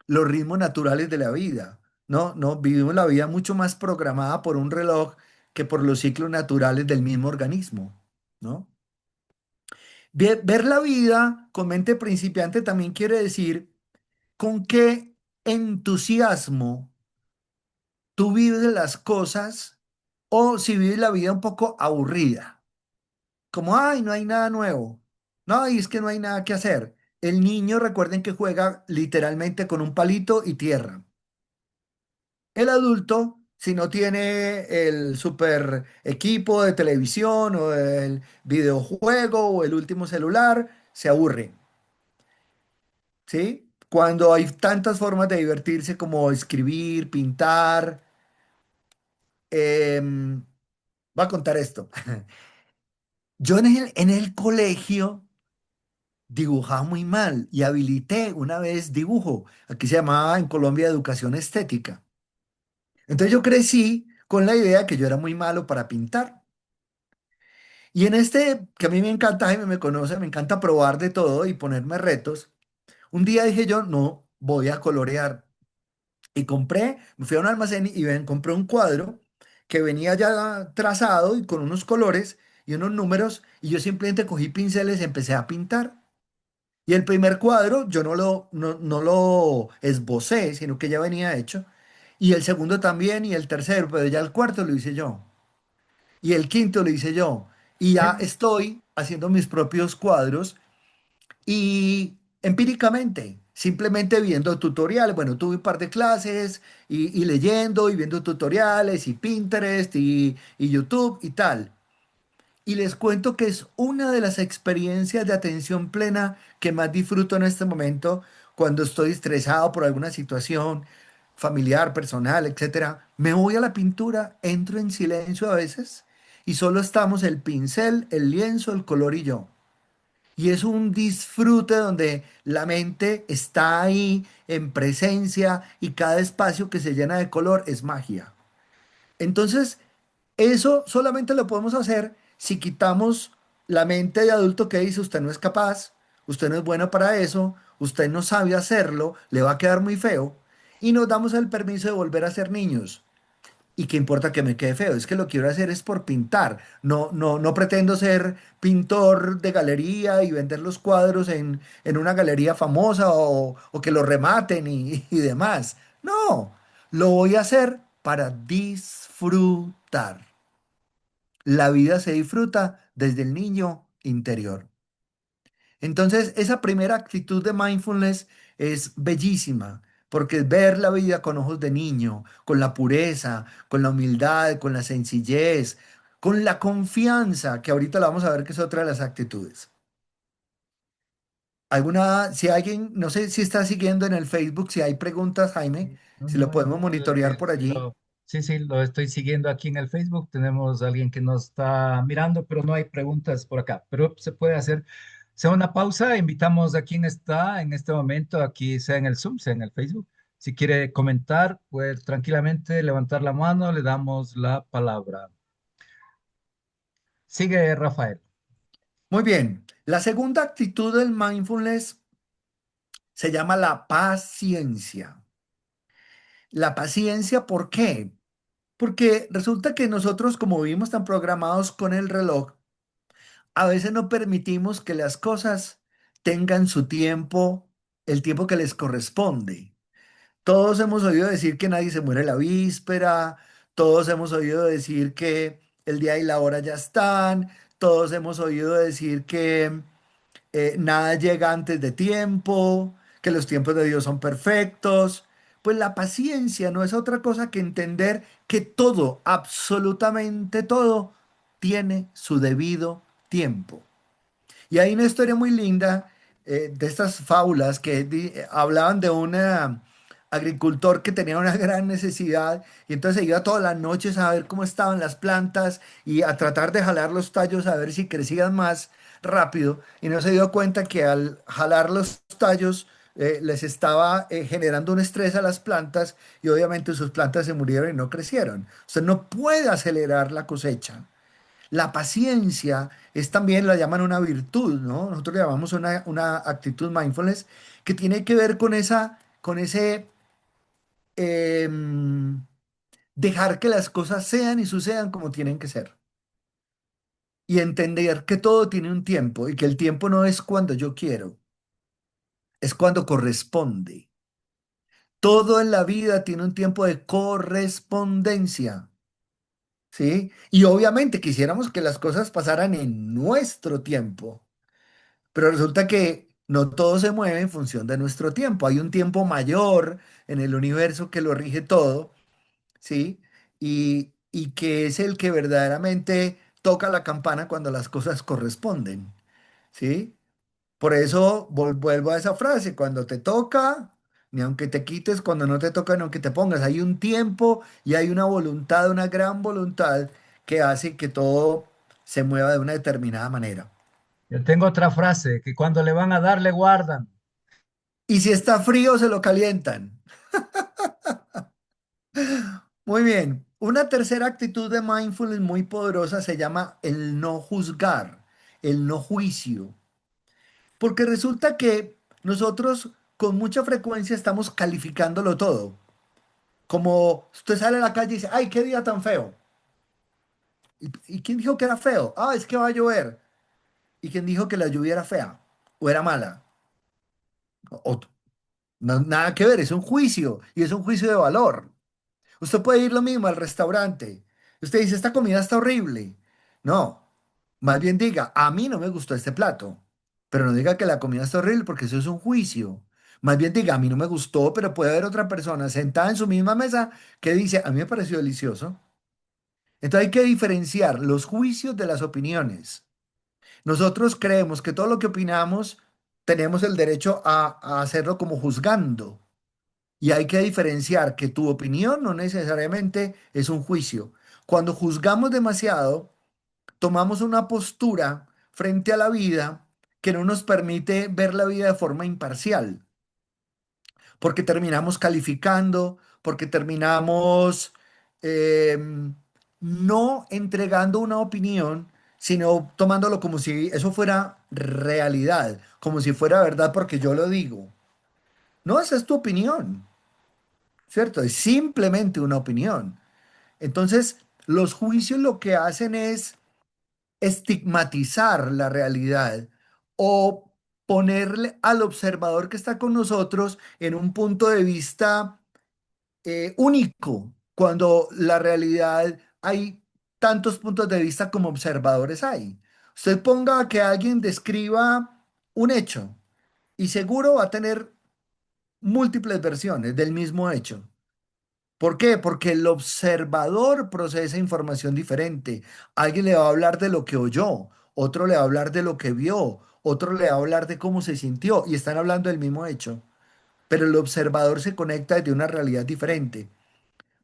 [SPEAKER 3] los ritmos naturales de la vida. No, no, vivimos la vida mucho más programada por un reloj que por los ciclos naturales del mismo organismo, ¿no? Ver la vida con mente principiante también quiere decir con qué entusiasmo tú vives las cosas o si vives la vida un poco aburrida, como, ay, no hay nada nuevo, no, y es que no hay nada que hacer. El niño, recuerden que juega literalmente con un palito y tierra. El adulto, si no tiene el super equipo de televisión o el videojuego o el último celular, se aburre, ¿sí? Cuando hay tantas formas de divertirse como escribir, pintar, voy a contar esto. Yo en el colegio dibujaba muy mal y habilité una vez dibujo. Aquí se llamaba en Colombia educación estética. Entonces yo crecí con la idea que yo era muy malo para pintar. Y en este, que a mí me encanta, Jaime me conoce, me encanta probar de todo y ponerme retos. Un día dije yo, no, voy a colorear. Y me fui a un almacén y ven, compré un cuadro que venía ya trazado y con unos colores y unos números. Y yo simplemente cogí pinceles y empecé a pintar. Y el primer cuadro yo no lo esbocé, sino que ya venía hecho. Y el segundo también, y el tercero, pero ya el cuarto lo hice yo. Y el quinto lo hice yo. Y ya
[SPEAKER 2] Eh,
[SPEAKER 3] estoy haciendo mis propios cuadros y empíricamente, simplemente viendo tutoriales. Bueno, tuve un par de clases y leyendo y viendo tutoriales y Pinterest y YouTube y tal. Y les cuento que es una de las experiencias de atención plena que más disfruto en este momento cuando estoy estresado por alguna situación familiar, personal, etcétera. Me voy a la pintura, entro en silencio a veces y solo estamos el pincel, el lienzo, el color y yo. Y es un disfrute donde la mente está ahí en presencia y cada espacio que se llena de color es magia. Entonces, eso solamente lo podemos hacer si quitamos la mente de adulto que dice usted no es capaz, usted no es bueno para eso, usted no sabe hacerlo, le va a quedar muy feo, y nos damos el permiso de volver a ser niños. ¿Y qué importa que me quede feo? Es que lo quiero hacer es por pintar. No, no, no pretendo ser pintor de galería y vender los cuadros en una galería famosa o que lo rematen y demás. No, lo voy a hacer para disfrutar. La vida se disfruta desde el niño interior. Entonces, esa primera actitud de mindfulness es bellísima, porque es ver la vida con ojos de niño, con la pureza, con la humildad, con la sencillez, con la confianza, que ahorita la vamos a ver que es otra de las actitudes. Si alguien, no sé si está siguiendo en el Facebook, si hay preguntas, Jaime,
[SPEAKER 2] No,
[SPEAKER 3] si lo
[SPEAKER 2] no,
[SPEAKER 3] podemos monitorear por allí.
[SPEAKER 2] sí, sí, lo estoy siguiendo aquí en el Facebook. Tenemos a alguien que nos está mirando, pero no hay preguntas por acá. Pero se puede hacer, sea una pausa. Invitamos a quien está en este momento, aquí sea en el Zoom, sea en el Facebook. Si quiere comentar, pues tranquilamente levantar la mano, le damos la palabra. Sigue, Rafael.
[SPEAKER 3] Muy bien. La segunda actitud del mindfulness se llama la paciencia. La paciencia, ¿por qué? Porque resulta que nosotros, como vivimos tan programados con el reloj, a veces no permitimos que las cosas tengan su tiempo, el tiempo que les corresponde. Todos hemos oído decir que nadie se muere la víspera, todos hemos oído decir que el día y la hora ya están, todos hemos oído decir que nada llega antes de tiempo, que los tiempos de Dios son perfectos. Pues la paciencia no es otra cosa que entender que todo, absolutamente todo, tiene su debido tiempo. Y hay una historia muy linda de estas fábulas que hablaban de un agricultor que tenía una gran necesidad y entonces se iba todas las noches a ver cómo estaban las plantas y a tratar de jalar los tallos a ver si crecían más rápido y no se dio cuenta que al jalar los tallos les estaba generando un estrés a las plantas y obviamente sus plantas se murieron y no crecieron. Usted no puede acelerar la cosecha. La paciencia es también, la llaman una virtud, ¿no? Nosotros le llamamos una actitud mindfulness que tiene que ver con con ese em, dejar que las cosas sean y sucedan como tienen que ser. Y entender que todo tiene un tiempo y que el tiempo no es cuando yo quiero, es cuando corresponde. Todo en la vida tiene un tiempo de correspondencia, ¿sí? Y obviamente quisiéramos que las cosas pasaran en nuestro tiempo. Pero resulta que no todo se mueve en función de nuestro tiempo. Hay un tiempo mayor en el universo que lo rige todo, ¿sí? Y que es el que verdaderamente toca la campana cuando las cosas corresponden, ¿sí? Por eso vuelvo a esa frase, cuando te toca, ni aunque te quites, cuando no te toca, ni aunque te pongas. Hay un tiempo y hay una voluntad, una gran voluntad que hace que todo se mueva de una determinada manera.
[SPEAKER 2] Yo tengo otra frase, que cuando le van a dar, le guardan.
[SPEAKER 3] Y si está frío, se lo calientan. Muy bien. Una tercera actitud de mindfulness muy poderosa se llama el no juzgar, el no juicio. Porque resulta que nosotros con mucha frecuencia estamos calificándolo todo. Como usted sale a la calle y dice, ¡ay, qué día tan feo! ¿Y quién dijo que era feo? Ah, es que va a llover. ¿Y quién dijo que la lluvia era fea? ¿O era mala? O, nada que ver, es un juicio y es un juicio de valor. Usted puede ir lo mismo al restaurante. Usted dice, esta comida está horrible. No, más bien diga, a mí no me gustó este plato. Pero no diga que la comida está horrible porque eso es un juicio. Más bien diga, a mí no me gustó, pero puede haber otra persona sentada en su misma mesa que dice, a mí me pareció delicioso. Entonces hay que diferenciar los juicios de las opiniones. Nosotros creemos que todo lo que opinamos tenemos el derecho a hacerlo como juzgando. Y hay que diferenciar que tu opinión no necesariamente es un juicio. Cuando juzgamos demasiado, tomamos una postura frente a la vida que no nos permite ver la vida de forma imparcial, porque terminamos calificando, porque terminamos no entregando una opinión, sino tomándolo como si eso fuera realidad, como si fuera verdad porque yo lo digo. No, esa es tu opinión. ¿Cierto? Es simplemente una opinión. Entonces, los juicios lo que hacen es estigmatizar la realidad o ponerle al observador que está con nosotros en un punto de vista único, cuando la realidad hay tantos puntos de vista como observadores hay. Usted ponga que alguien describa un hecho y seguro va a tener múltiples versiones del mismo hecho. ¿Por qué? Porque el observador procesa información diferente. Alguien le va a hablar de lo que oyó, otro le va a hablar de lo que vio, otro le va a hablar de cómo se sintió y están hablando del mismo hecho. Pero el observador se conecta desde una realidad diferente.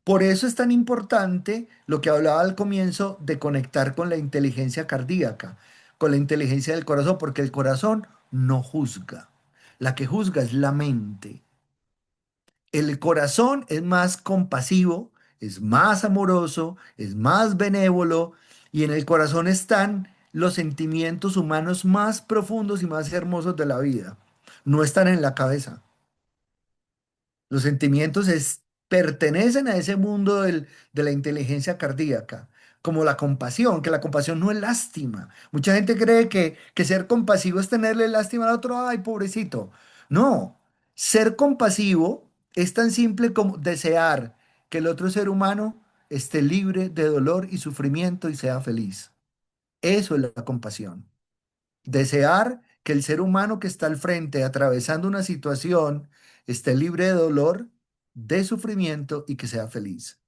[SPEAKER 3] Por eso es tan importante lo que hablaba al comienzo de conectar con la inteligencia cardíaca, con la inteligencia del corazón, porque el corazón no juzga. La que juzga es la mente. El corazón es más compasivo, es más amoroso, es más benévolo Y en el corazón están los sentimientos humanos más profundos y más hermosos de la vida. No están en la cabeza. Los sentimientos pertenecen a ese mundo de la inteligencia cardíaca, como la compasión, que la compasión no es lástima. Mucha gente cree que ser compasivo es tenerle lástima al otro, ay, pobrecito. No, ser compasivo es tan simple como desear que el otro ser humano esté libre de dolor y sufrimiento y sea feliz. Eso es la compasión. Desear que el ser humano que está al frente, atravesando una situación, esté libre de dolor, de sufrimiento y que sea feliz.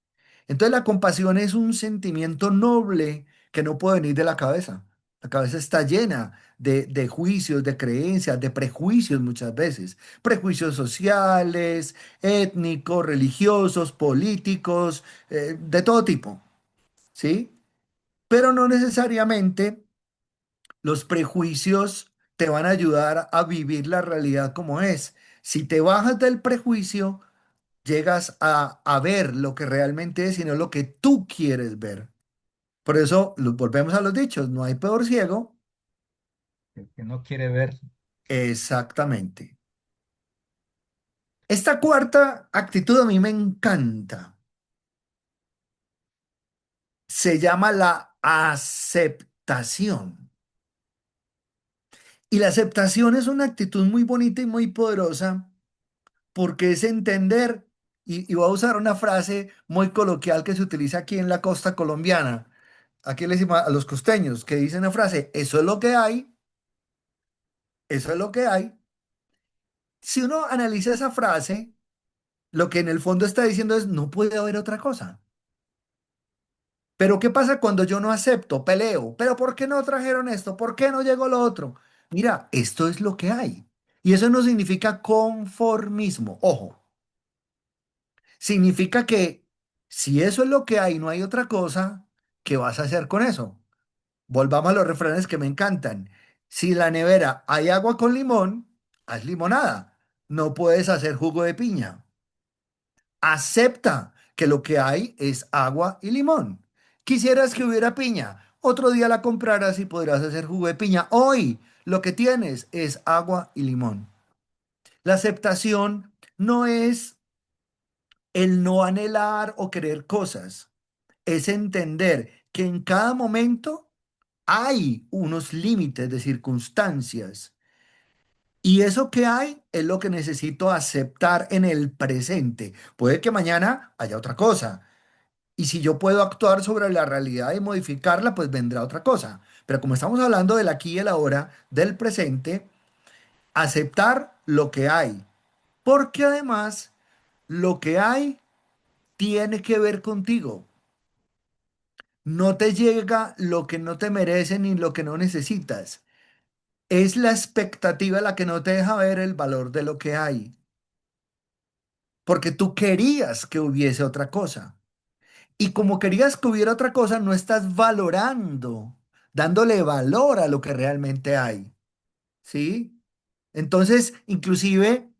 [SPEAKER 3] Entonces la compasión es un sentimiento noble que no puede venir de la cabeza. La cabeza está llena de juicios, de creencias, de prejuicios muchas veces. Prejuicios sociales, étnicos, religiosos, políticos, de todo tipo, ¿sí? Pero no necesariamente los prejuicios te van a ayudar a vivir la realidad como es. Si te bajas del prejuicio, llegas a ver lo que realmente es y no lo que tú quieres ver. Por eso volvemos a los dichos, no hay peor ciego.
[SPEAKER 2] El que no quiere ver,
[SPEAKER 3] Exactamente. Esta cuarta actitud a mí me encanta. Se llama la aceptación. Y la aceptación es una actitud muy bonita y muy poderosa porque es entender, y voy a usar una frase muy coloquial que se utiliza aquí en la costa colombiana, aquí le decimos a los costeños, que dicen una frase, eso es lo que hay, eso es lo que hay. Si uno analiza esa frase, lo que en el fondo está diciendo es, no puede haber otra cosa. Pero ¿qué pasa cuando yo no acepto, peleo? ¿Pero por qué no trajeron esto? ¿Por qué no llegó lo otro? Mira, esto es lo que hay. Y eso no significa conformismo. Ojo, significa que si eso es lo que hay, no hay otra cosa, ¿qué vas a hacer con eso? Volvamos a los refranes que me encantan. Si en la nevera hay agua con limón, haz limonada. No puedes hacer jugo de piña. Acepta que lo que hay es agua y limón. Quisieras que hubiera piña. Otro día la comprarás y podrás hacer jugo de piña. Hoy lo que tienes es agua y limón. La aceptación no es el no anhelar o querer cosas. Es entender que en cada momento hay unos límites de circunstancias y eso que hay es lo que necesito aceptar en el presente. Puede que mañana haya otra cosa y si yo puedo actuar sobre la realidad y modificarla, pues vendrá otra cosa. Pero como estamos hablando del aquí y el ahora, del presente, aceptar lo que hay, porque además lo que hay tiene que ver contigo. No te llega lo que no te merece ni lo que no necesitas. Es la expectativa la que no te deja ver el valor de lo que hay, porque tú querías que hubiese otra cosa. Y como querías que hubiera otra cosa, no estás valorando, dándole valor a lo que realmente hay, ¿sí? Entonces, inclusive,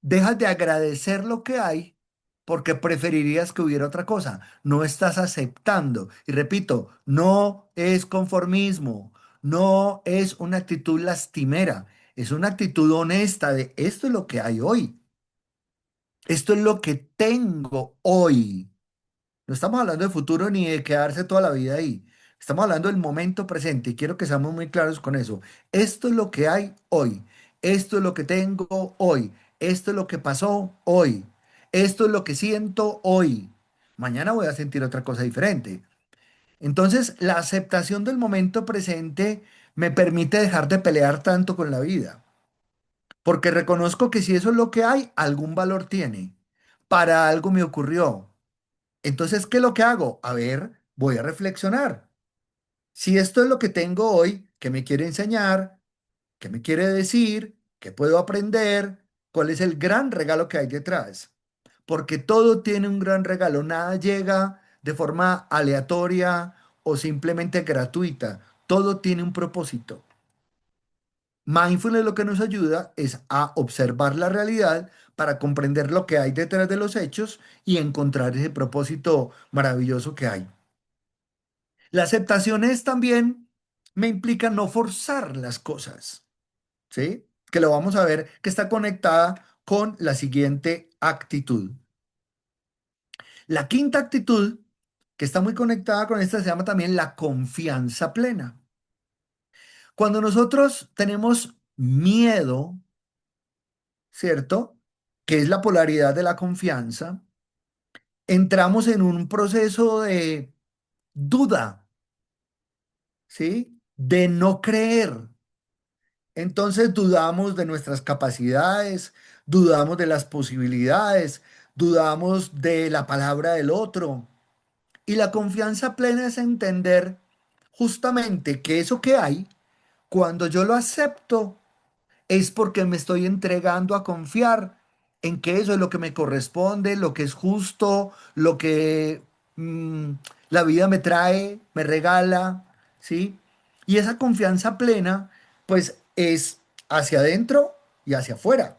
[SPEAKER 3] dejas de agradecer lo que hay porque preferirías que hubiera otra cosa. No estás aceptando. Y repito, no es conformismo, no es una actitud lastimera, es una actitud honesta de esto es lo que hay hoy, esto es lo que tengo hoy. No estamos hablando de futuro ni de quedarse toda la vida ahí. Estamos hablando del momento presente y quiero que seamos muy claros con eso. Esto es lo que hay hoy. Esto es lo que tengo hoy. Esto es lo que pasó hoy. Esto es lo que siento hoy. Mañana voy a sentir otra cosa diferente. Entonces, la aceptación del momento presente me permite dejar de pelear tanto con la vida, porque reconozco que si eso es lo que hay, algún valor tiene. Para algo me ocurrió. Entonces, ¿qué es lo que hago? A ver, voy a reflexionar. Si esto es lo que tengo hoy, ¿qué me quiere enseñar? ¿Qué me quiere decir? ¿Qué puedo aprender? ¿Cuál es el gran regalo que hay detrás? Porque todo tiene un gran regalo, nada llega de forma aleatoria o simplemente gratuita, todo tiene un propósito. Mindfulness lo que nos ayuda es a observar la realidad para comprender lo que hay detrás de los hechos y encontrar ese propósito maravilloso que hay. La aceptación es también, me implica no forzar las cosas, ¿sí? Que lo vamos a ver que está conectada con la siguiente actitud. La quinta actitud, que está muy conectada con esta, se llama también la confianza plena. Cuando nosotros tenemos miedo, ¿cierto? Que es la polaridad de la confianza, entramos en un proceso de duda, ¿sí? De no creer. Entonces dudamos de nuestras capacidades, dudamos de las posibilidades, dudamos de la palabra del otro. Y la confianza plena es entender justamente que eso que hay, cuando yo lo acepto, es porque me estoy entregando a confiar en que eso es lo que me corresponde, lo que es justo, lo que mm, la vida me trae, me regala, ¿sí? Y esa confianza plena, pues es hacia adentro y hacia afuera,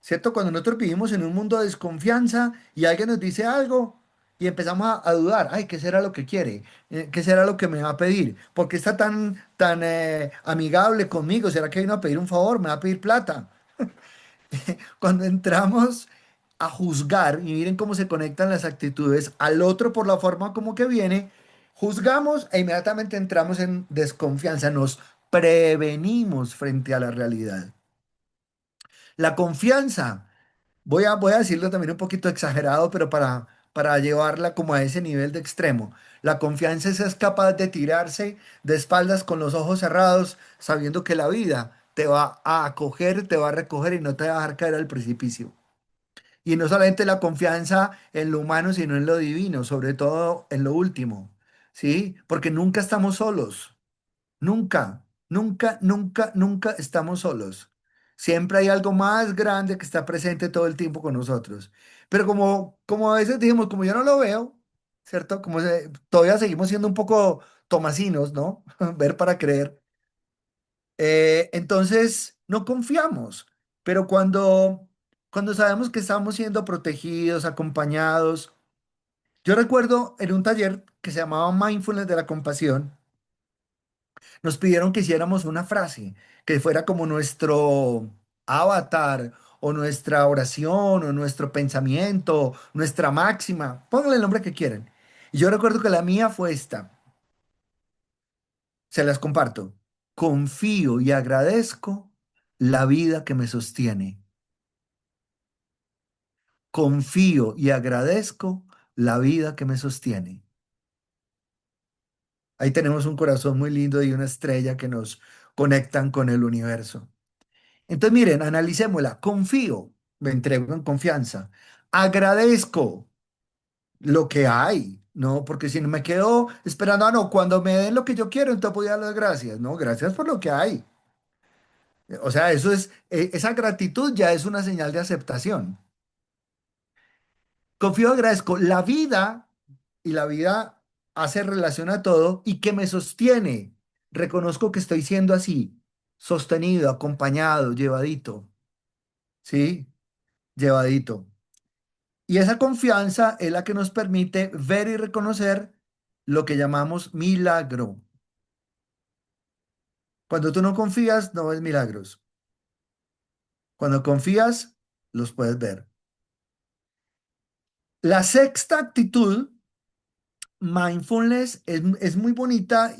[SPEAKER 3] ¿cierto? Cuando nosotros vivimos en un mundo de desconfianza y alguien nos dice algo y empezamos a dudar, ay, ¿qué será lo que quiere? ¿Qué será lo que me va a pedir? ¿Por qué está tan amigable conmigo? ¿Será que vino a pedir un favor? ¿Me va a pedir plata? Cuando entramos a juzgar, y miren cómo se conectan las actitudes al otro por la forma como que viene, juzgamos e inmediatamente entramos en desconfianza, nos prevenimos frente a la realidad. La confianza. Voy a decirlo también un poquito exagerado, pero para llevarla como a ese nivel de extremo. La confianza es capaz de tirarse de espaldas con los ojos cerrados, sabiendo que la vida te va a acoger, te va a recoger y no te va a dejar caer al precipicio. Y no solamente la confianza en lo humano, sino en lo divino, sobre todo en lo último, ¿sí? Porque nunca estamos solos. Nunca, nunca, nunca, nunca estamos solos. Siempre hay algo más grande que está presente todo el tiempo con nosotros. Pero como a veces dijimos, como yo no lo veo, ¿cierto? Todavía seguimos siendo un poco tomasinos, ¿no? Ver para creer. Entonces, no confiamos. Pero cuando sabemos que estamos siendo protegidos, acompañados. Yo recuerdo en un taller que se llamaba Mindfulness de la Compasión, nos pidieron que hiciéramos una frase que fuera como nuestro avatar o nuestra oración o nuestro pensamiento, nuestra máxima. Pónganle el nombre que quieran. Y yo recuerdo que la mía fue esta. Se las comparto. Confío y agradezco la vida que me sostiene. Confío y agradezco la vida que me sostiene. Ahí tenemos un corazón muy lindo y una estrella que nos conectan con el universo. Entonces, miren, analicémosla. Confío, me entrego en confianza. Agradezco lo que hay, ¿no? Porque si no me quedo esperando, no, cuando me den lo que yo quiero, entonces voy a dar las gracias. No, gracias por lo que hay. O sea, esa gratitud ya es una señal de aceptación. Confío, agradezco la vida y la vida hace relación a todo y que me sostiene. Reconozco que estoy siendo así, sostenido, acompañado, llevadito, ¿sí? Llevadito. Y esa confianza es la que nos permite ver y reconocer lo que llamamos milagro. Cuando tú no confías, no ves milagros. Cuando confías, los puedes ver. La sexta actitud, mindfulness, es muy bonita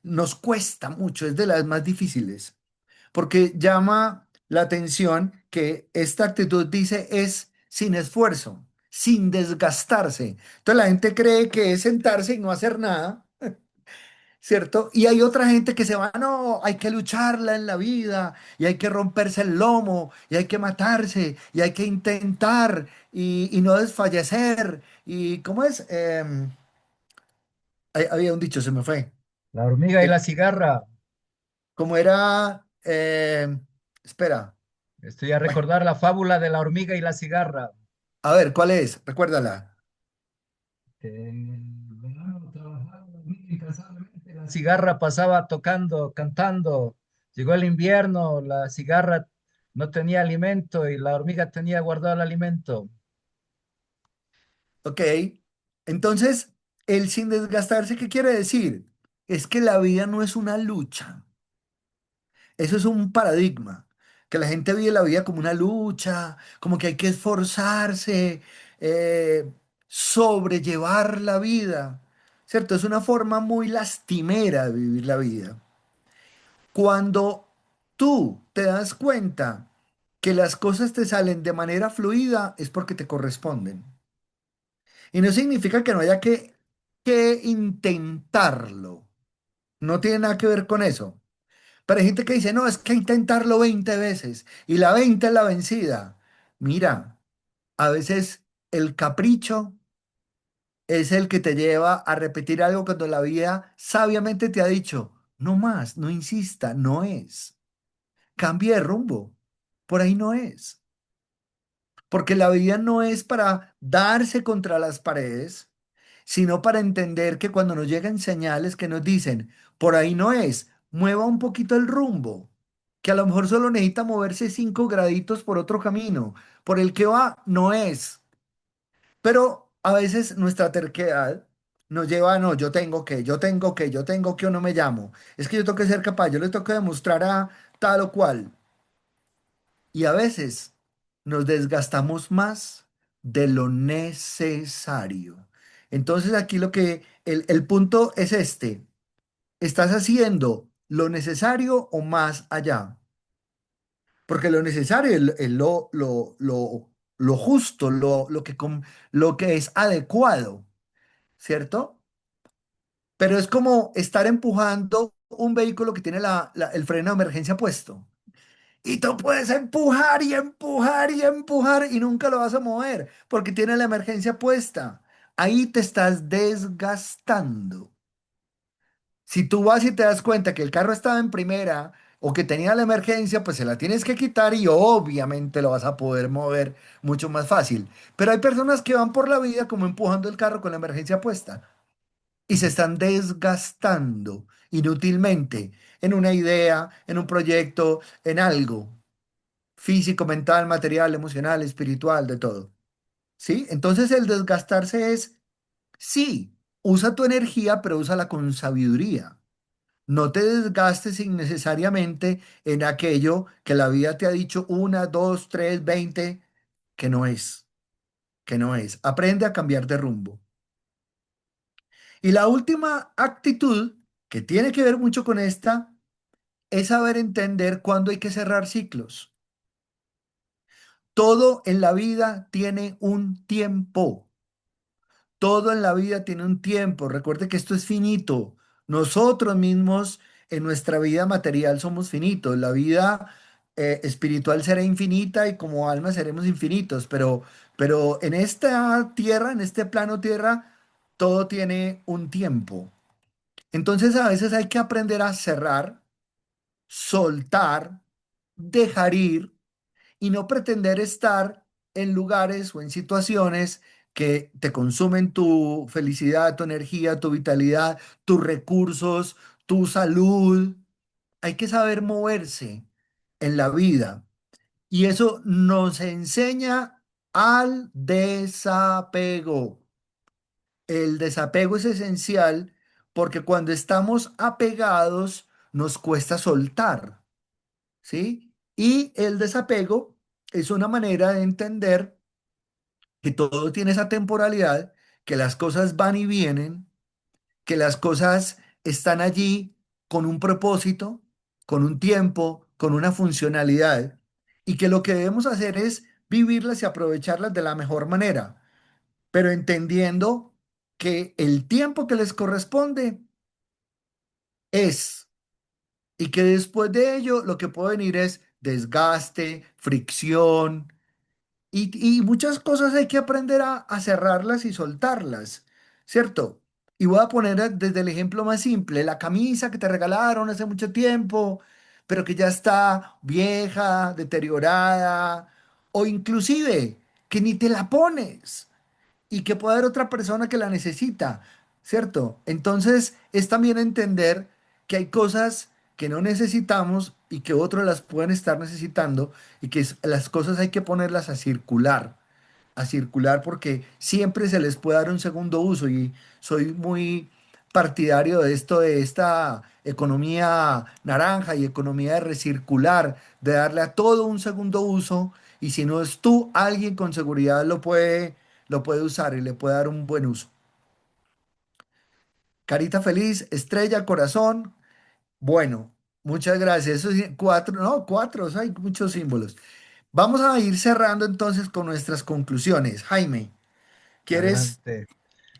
[SPEAKER 3] nos cuesta mucho, es de las más difíciles, porque llama la atención que esta actitud dice es sin esfuerzo, sin desgastarse. Entonces la gente cree que es sentarse y no hacer nada, ¿cierto? Y hay otra gente que se va, no, hay que lucharla en la vida y hay que romperse el lomo y hay que matarse y hay que intentar y no desfallecer. ¿Y cómo es? Había un dicho, se me fue.
[SPEAKER 2] La hormiga y
[SPEAKER 3] Eh,
[SPEAKER 2] la cigarra.
[SPEAKER 3] ¿Cómo era? Espera.
[SPEAKER 2] Estoy a
[SPEAKER 3] Bueno,
[SPEAKER 2] recordar la fábula de la hormiga y la cigarra.
[SPEAKER 3] a ver, ¿cuál es? Recuérdala.
[SPEAKER 2] El verano trabajaba la hormiga incansablemente, la cigarra pasaba tocando, cantando. Llegó el invierno, la cigarra no tenía alimento y la hormiga tenía guardado el alimento.
[SPEAKER 3] Ok. Entonces, El sin desgastarse, ¿qué quiere decir? Es que la vida no es una lucha. Eso es un paradigma, que la gente vive la vida como una lucha, como que hay que esforzarse, sobrellevar la vida, ¿cierto? Es una forma muy lastimera de vivir la vida. Cuando tú te das cuenta que las cosas te salen de manera fluida, es porque te corresponden. Y no significa que no haya que intentarlo. No tiene nada que ver con eso. Pero hay gente que dice, no, es que intentarlo 20 veces y la 20 es la vencida. Mira, a veces el capricho es el que te lleva a repetir algo cuando la vida sabiamente te ha dicho, no más, no insista, no es. Cambie de rumbo. Por ahí no es. Porque la vida no es para darse contra las paredes, sino para entender que cuando nos llegan señales que nos dicen, por ahí no es, mueva un poquito el rumbo, que a lo mejor solo necesita moverse 5 graditos por otro camino, por el que va, no es. Pero a veces nuestra terquedad nos lleva a, no, yo no me llamo. Es que yo tengo que ser capaz, yo le tengo que demostrar a tal o cual. Y a veces nos desgastamos más de lo necesario. Entonces aquí el punto es este. ¿Estás haciendo lo necesario o más allá? Porque lo necesario es lo justo, lo que es adecuado, ¿cierto? Pero es como estar empujando un vehículo que tiene el freno de emergencia puesto. Y tú puedes empujar y empujar y empujar y nunca lo vas a mover porque tiene la emergencia puesta. Ahí te estás desgastando. Si tú vas y te das cuenta que el carro estaba en primera o que tenía la emergencia, pues se la tienes que quitar y obviamente lo vas a poder mover mucho más fácil. Pero hay personas que van por la vida como empujando el carro con la emergencia puesta y se están desgastando inútilmente en una idea, en un proyecto, en algo físico, mental, material, emocional, espiritual, de todo. ¿Sí? Entonces el desgastarse es, sí, usa tu energía, pero úsala con sabiduría. No te desgastes innecesariamente en aquello que la vida te ha dicho una, dos, tres, 20, que no es, que no es. Aprende a cambiar de rumbo. Y la última actitud, que tiene que ver mucho con esta, es saber entender cuándo hay que cerrar ciclos. Todo en la vida tiene un tiempo. Todo en la vida tiene un tiempo. Recuerde que esto es finito. Nosotros mismos en nuestra vida material somos finitos. La vida espiritual será infinita y como alma seremos infinitos. Pero en esta tierra, en este plano tierra, todo tiene un tiempo. Entonces a veces hay que aprender a cerrar, soltar, dejar ir y no pretender estar en lugares o en situaciones que te consumen tu felicidad, tu energía, tu vitalidad, tus recursos, tu salud. Hay que saber moverse en la vida y eso nos enseña al desapego. El desapego es esencial porque cuando estamos apegados nos cuesta soltar. ¿Sí? Y el desapego es una manera de entender que todo tiene esa temporalidad, que las cosas van y vienen, que las cosas están allí con un propósito, con un tiempo, con una funcionalidad, y que lo que debemos hacer es vivirlas y aprovecharlas de la mejor manera, pero entendiendo que el tiempo que les corresponde es y que después de ello lo que puede venir es desgaste, fricción y muchas cosas hay que aprender a cerrarlas y soltarlas, ¿cierto? Y voy a poner desde el ejemplo más simple, la camisa que te regalaron hace mucho tiempo, pero que ya está vieja, deteriorada, o inclusive que ni te la pones y que puede haber otra persona que la necesita, ¿cierto? Entonces es también entender que hay cosas que no necesitamos y que otros las pueden estar necesitando y que las cosas hay que ponerlas a circular. a circular porque siempre se les puede dar un segundo uso y soy muy partidario de esto, de esta economía naranja y economía de recircular, de darle a todo un segundo uso y si no es tú, alguien con seguridad lo puede usar y le puede dar un buen uso. Carita feliz, estrella, corazón. Bueno, muchas gracias. Eso sí, cuatro, no, cuatro, o sea, hay muchos símbolos. Vamos a ir cerrando entonces con nuestras conclusiones. Jaime, ¿quieres,
[SPEAKER 2] Adelante.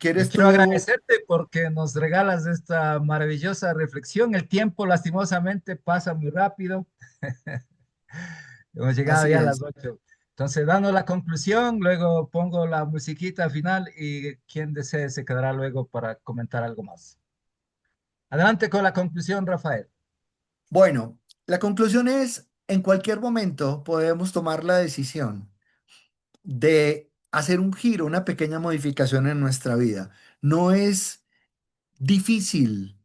[SPEAKER 2] Yo
[SPEAKER 3] quieres
[SPEAKER 2] quiero
[SPEAKER 3] tú?
[SPEAKER 2] agradecerte porque nos regalas esta maravillosa reflexión. El tiempo, lastimosamente, pasa muy rápido. Hemos llegado
[SPEAKER 3] Así
[SPEAKER 2] ya a
[SPEAKER 3] es.
[SPEAKER 2] las 8. Entonces, dando la conclusión, luego pongo la musiquita final y quien desee se quedará luego para comentar algo más. Adelante con la conclusión, Rafael.
[SPEAKER 3] Bueno, la conclusión es, en cualquier momento podemos tomar la decisión de hacer un giro, una pequeña modificación en nuestra vida. No es difícil.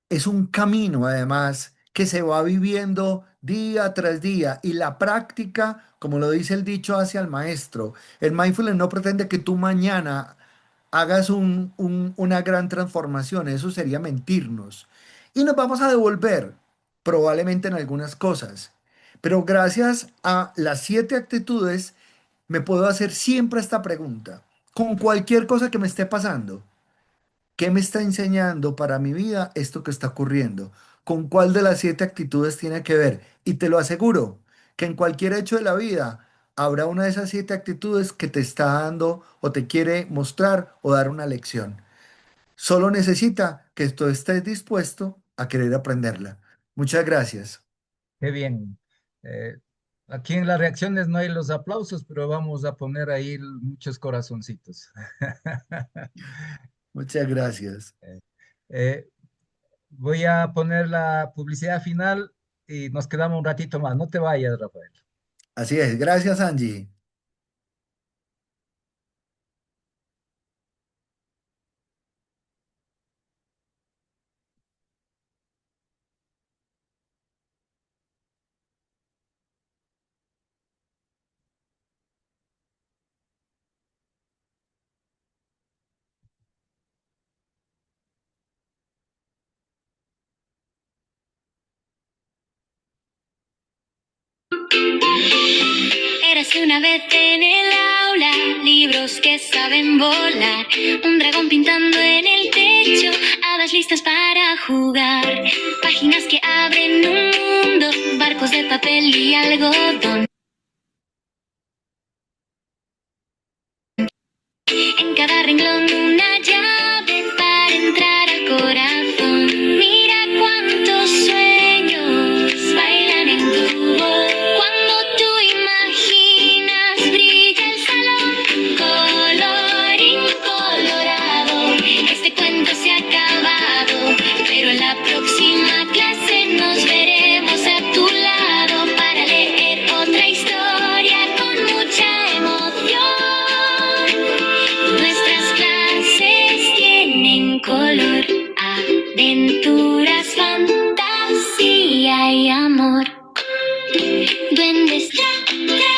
[SPEAKER 3] Es un camino, además, que se va viviendo día tras día y la práctica, como lo dice el dicho, hacia el maestro. El mindfulness no pretende que tú mañana hagas una gran transformación, eso sería mentirnos. Y nos vamos a devolver, probablemente en algunas cosas. Pero gracias a las 7 actitudes, me puedo hacer siempre esta pregunta, con cualquier cosa que me esté pasando. ¿Qué me está enseñando para mi vida esto que está ocurriendo? ¿Con cuál de las 7 actitudes tiene que ver? Y te lo aseguro, que en cualquier hecho de la vida habrá una de esas 7 actitudes que te está dando o te quiere mostrar o dar una lección. Solo necesita que tú estés dispuesto a querer aprenderla. Muchas gracias.
[SPEAKER 2] Qué bien. Eh, Aquí en las reacciones no hay los aplausos, pero vamos a poner ahí muchos corazoncitos.
[SPEAKER 3] Muchas gracias.
[SPEAKER 2] Eh, eh, Voy a poner la publicidad final y nos quedamos un ratito más. No te vayas, Rafael.
[SPEAKER 3] Así es. Gracias, Angie.
[SPEAKER 1] Érase una vez en el aula, libros que saben volar, un dragón pintando en el techo, hadas listas para jugar, páginas que abren un mundo, barcos de papel y algodón. En cada renglón una llave para entrar al corazón. Mira cuántos sueños bailan en tu voz. Cuando tú imaginas brilla el salón, colorín colorado. Este cuento se ha acabado, pero en la próxima clase nos veremos a tu lado para leer otra historia con mucha emoción. Nuestras clases tienen color, aventuras, fantasía y amor. Duendes, ya, ya.